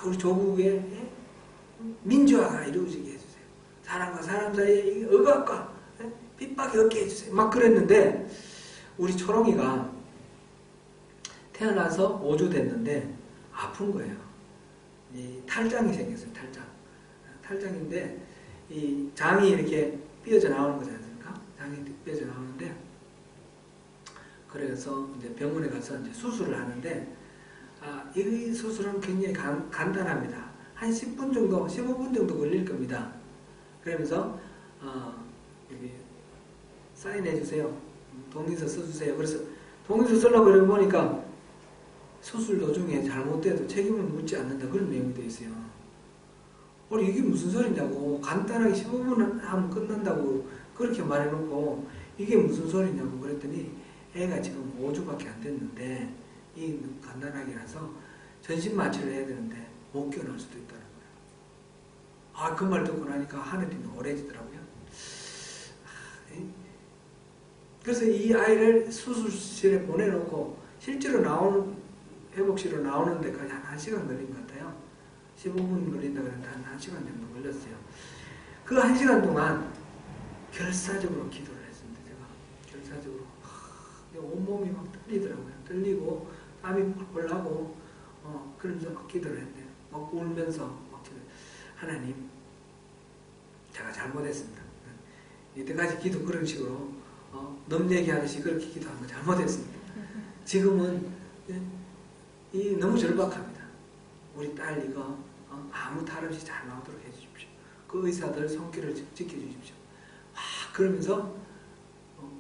우리 조국의 민주화가 이루어지게 해주세요. 사람과 사람 사이에 억압과 핍박이 없게 해주세요. 막 그랬는데 우리 초롱이가 태어나서 5주 됐는데 아픈 거예요. 이 탈장이 생겼어요. 탈장인데 이 장이 이렇게 삐어져 나오는 거지 않습니까? 장이 삐어져 나오는데, 그래서 이제 병원에 가서 이제 수술을 하는데 이 수술은 굉장히 간단합니다. 한 10분 정도, 15분 정도 걸릴 겁니다. 그러면서 여기 사인해 주세요. 동의서 써주세요. 그래서 동의서 쓰려고 그러고 보니까 수술 도중에 잘못돼도 책임을 묻지 않는다, 그런 내용이 되어 있어요. 이게 무슨 소리냐고, 간단하게 15분 하면 끝난다고 그렇게 말해놓고 이게 무슨 소리냐고 그랬더니 애가 지금 5주밖에 안 됐는데 이 간단하게라서 전신 마취를 해야 되는데 못 깨어날 수도 있다는 거예요. 그 말 듣고 나니까 하늘이 오래지더라고요. 그래서 이 아이를 수술실에 보내놓고 실제로 회복실로 나오는 데까지 한 1시간 걸린 것 같아요. 15분 걸린다 그랬는데 한 1시간 정도 걸렸어요. 그 1시간 동안 결사적으로 기도를 했습니다. 제가 결사적으로 온몸이 막 떨리더라고요. 떨리고 땀이 펄펄 나고 그러면서 막 기도를 했네요. 막 울면서 막 하나님, 제가 잘못했습니다. 이때까지 기도 그런 식으로 넘내기 하듯이 그렇게 기도한 거 잘못했습니다. 지금은 너무 절박합니다. 우리 딸 이거 아무 탈 없이 잘 나오도록 해주십시오. 그 의사들 손길을 지켜주십시오. 그러면서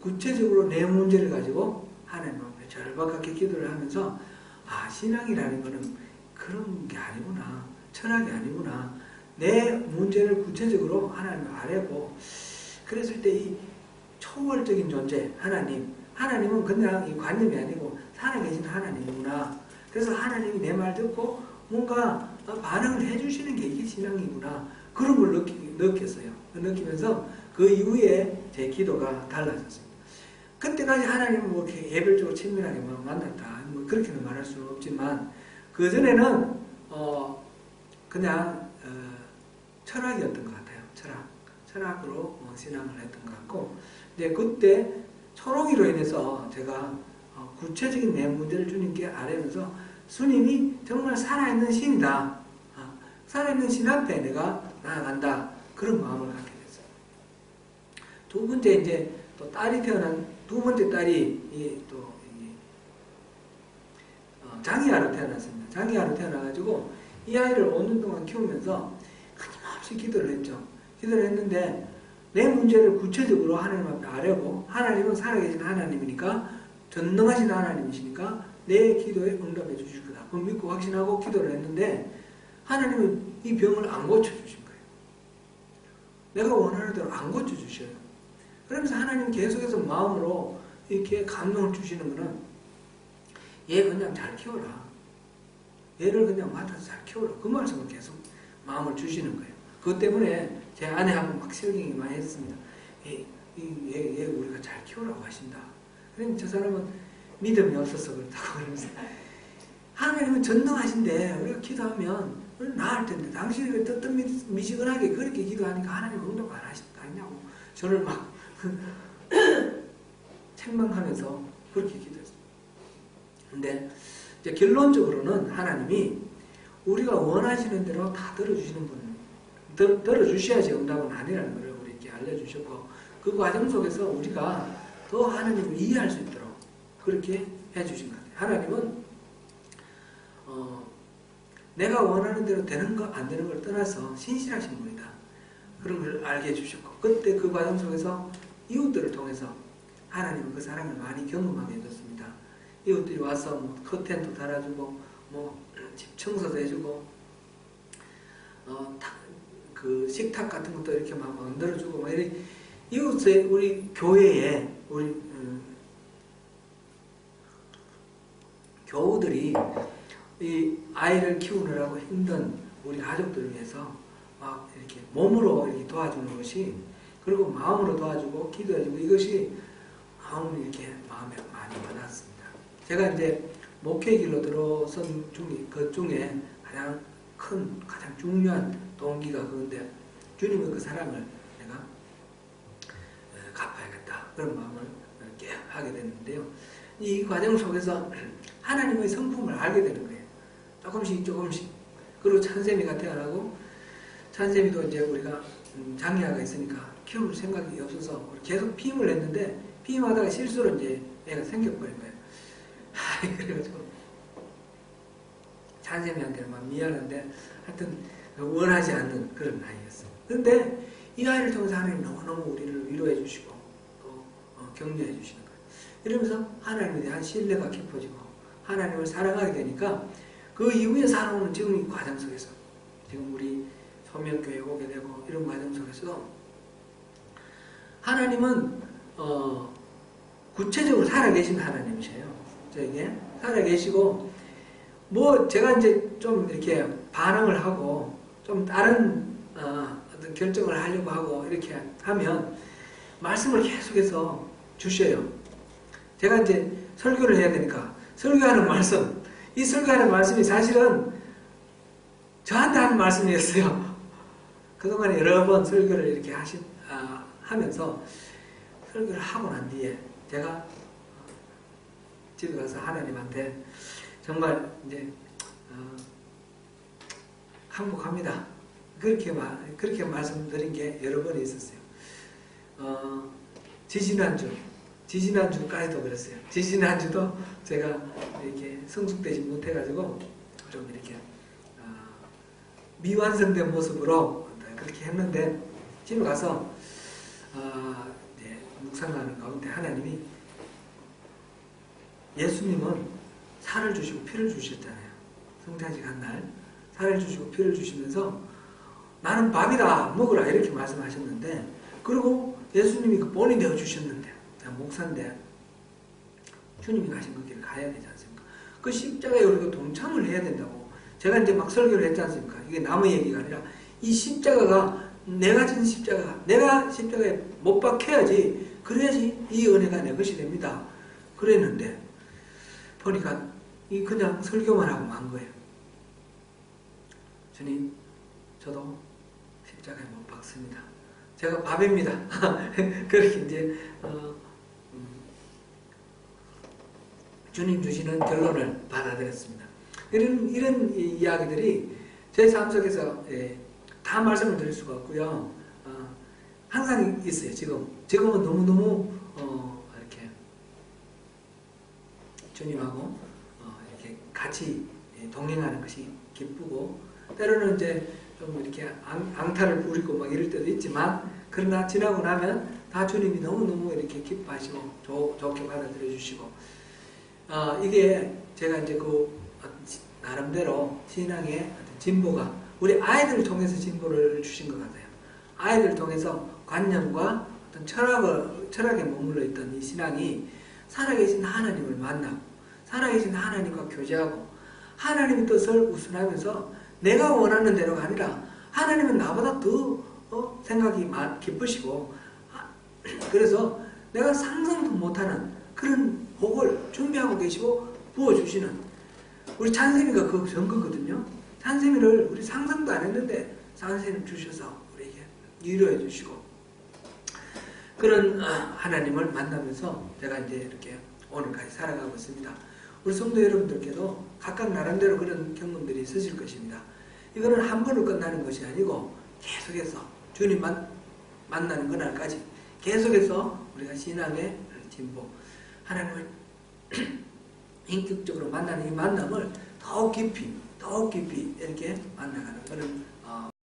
구체적으로 내 문제를 가지고 하나님 앞에 절박하게 기도를 하면서 신앙이라는 거는 그런 게 아니구나, 철학이 아니구나, 내 문제를 구체적으로 하나님 아뢰고, 그랬을 때 이 초월적인 존재 하나님은 그냥 이 관념이 아니고 살아계신 하나님이구나. 그래서 하나님이 내 말 듣고 뭔가 반응을 해주시는 게 이게 신앙이구나, 그런 걸 느꼈어요. 느끼면서 그 이후에 제 기도가 달라졌습니다. 그때까지 하나님은 뭐 이렇게 예별적으로 친밀하게 만났다, 뭐 그렇게는 말할 수는 없지만 그 전에는 그냥 철학이었던 것 같아요. 철학으로 신앙을 했던 것 같고, 근데 그때 초롱이로 인해서 제가 구체적인 내 문제를 주님께 아뢰면서 주님이 정말 살아있는 신이다, 살아있는 신 앞에 내가 나아간다, 그런 마음을 갖게 됐어요. 두 번째 이제 또 딸이 태어난 두 번째 딸이 또 장애아로 태어났습니다. 장애아로 태어나가지고 이 아이를 5년 동안 키우면서 끊임없이 기도를 했죠. 기도를 했는데 내 문제를 구체적으로 하나님 앞에 아뢰고, 하나님은 살아계신 하나님이니까, 전능하신 하나님이시니까 내 기도에 응답해 주실 거다, 그걸 믿고 확신하고 기도를 했는데 하나님은 이 병을 안 고쳐주신 거예요. 내가 원하는 대로 안 고쳐주셔요. 그러면서 하나님 계속해서 마음으로 이렇게 감동을 주시는 거는 얘 그냥 잘 키워라. 얘를 그냥 맡아서 잘 키워라. 그 말씀을 계속 마음을 주시는 거예요. 그것 때문에 제 아내하고 막 설경이 많이 했습니다. 얘 우리가 잘 키우라고 하신다. 그러면 저 사람은 믿음이 없어서 그렇다고 그러면서 하나님은 전능하신데 우리가 기도하면 나을 텐데 당신이 뜨뜻미지근하게 그렇게 기도하니까 하나님 응답 안 하시는 거 아니냐고 저를 막 책망하면서 그렇게 기도했어요. 근데 이제 결론적으로는 하나님이 우리가 원하시는 대로 다 들어주시는 분, 들어주셔야지 응답은 아니라는 걸 우리에게 알려주셨고, 그 과정 속에서 우리가 더 하나님을 이해할 수 있도록 그렇게 해주신 것 같아요. 하나님은 내가 원하는 대로 되는 거 안 되는 걸 떠나서 신실하신 분이다. 그런 걸 알게 해주셨고, 그때 그 과정 속에서 이웃들을 통해서 하나님은 그 사랑을 많이 경험하게 해줬습니다. 이웃들이 와서 뭐 커튼도 달아주고 집 청소도 해주고 그 식탁 같은 것도 이렇게 막 만들어주고 막 이렇게 이웃에 우리 교회에 우리 교우들이 이 아이를 키우느라고 힘든 우리 가족들을 위해서 막 이렇게 몸으로 이렇게 도와주는 것이, 그리고 마음으로 도와주고 기도해주고, 이것이 마음을 이렇게 마음에 많이 와닿습니다. 제가 이제 목회 길로 들어선 그 중에 가장 큰, 가장 중요한 동기가 그건데, 주님의 그 사랑을 내가 갚아야겠다, 그런 마음을 이렇게 하게 됐는데요. 이 과정 속에서 하나님의 성품을 알게 되는 거예요. 조금씩. 그리고 찬샘이가 태어나고, 찬샘이도 이제 우리가 장애아가 있으니까 키울 생각이 없어서 계속 피임을 했는데, 피임하다가 실수로 이제 애가 생겨버린 거예요. 그래가지고 찬샘이한테는 막 미안한데 하여튼 원하지 않는 그런 아이였어요. 그런데 이 아이를 통해서 하나님 너무너무 우리를 위로해 주시고 또 격려해 주시는 거예요. 이러면서 하나님에 대한 신뢰가 깊어지고 하나님을 사랑하게 되니까 그 이후에 살아오는 지금 이 과정 속에서, 지금 우리 소명교회 오게 되고 이런 과정 속에서 하나님은 구체적으로 살아계신 하나님이세요. 저에게 살아계시고, 뭐 제가 이제 좀 이렇게 반항을 하고 좀 다른 어떤 결정을 하려고 하고 이렇게 하면 말씀을 계속해서 주셔요. 제가 이제 설교를 해야 되니까 설교하는 말씀, 이 설교하는 말씀이 사실은 저한테 하는 말씀이었어요. 그동안 여러 번 설교를 이렇게 하면서 설교를 하고 난 뒤에 제가 집에 가서 하나님한테 정말 이제 항복합니다. 그렇게 말씀드린 게 여러 번 있었어요. 지지난주까지도 그랬어요. 지지난주도 제가 이렇게 성숙되지 못해가지고 좀 이렇게 미완성된 모습으로 그렇게 했는데, 집에 가서 묵상하는 가운데 하나님이, 예수님은 살을 주시고 피를 주셨잖아요. 성탄식 한 날 살을 주시고 피를 주시면서 나는 밥이다 먹으라 이렇게 말씀하셨는데, 그리고 예수님이 그 본이 되어 주셨는데, 목사인데 주님이 가신 그 길을 가야 되지 않습니까? 그 십자가에 우리가 동참을 해야 된다고 제가 이제 막 설교를 했지 않습니까? 이게 남의 얘기가 아니라 이 십자가가 내가 진 십자가, 내가 십자가에 못 박혀야지, 그래야지 이 은혜가 내 것이 됩니다. 그랬는데 보니까 그냥 설교만 하고 만 거예요. 주님, 저도 십자가에 못 박습니다. 제가 밥입니다. 그렇게 이제 주님 주시는 결론을 받아들였습니다. 이런 이야기들이 제 삶 속에서 다 말씀을 드릴 수가 없고요. 항상 있어요. 지금은 너무너무 이렇게 주님하고 이렇게 같이 동행하는 것이 기쁘고, 때로는 이제 좀 이렇게 앙탈을 부리고 막 이럴 때도 있지만, 그러나 지나고 나면 다 주님이 너무너무 이렇게 기뻐하시고 좋게 받아들여 주시고, 이게 제가 이제 그 나름대로 신앙의 진보가 우리 아이들을 통해서 진보를 주신 것 같아요. 아이들을 통해서 관념과 어떤 철학에 머물러 있던 이 신앙이 살아계신 하나님을 만나고 살아계신 하나님과 교제하고 하나님의 뜻을 우순하면서 내가 원하는 대로가 아니라 하나님은 나보다 더 생각이 기쁘시고 그래서 내가 상상도 못하는 그런 복을 준비하고 계시고 부어주시는 우리 찬쌤이가 그 증거거든요. 찬쌤이를 우리 상상도 안 했는데 찬쌤이 주셔서 우리에게 위로해 주시고 그런 하나님을 만나면서 제가 이제 이렇게 오늘까지 살아가고 있습니다. 우리 성도 여러분들께도 각각 나름대로 그런 경험들이 있으실 것입니다. 이거는 한 번으로 끝나는 것이 아니고 계속해서 주님만 만나는 그날까지 계속해서 우리가 신앙의 진보, 하나님을 인격적으로 만나는 이 만남을 더욱 깊이 이렇게 만나가는 그런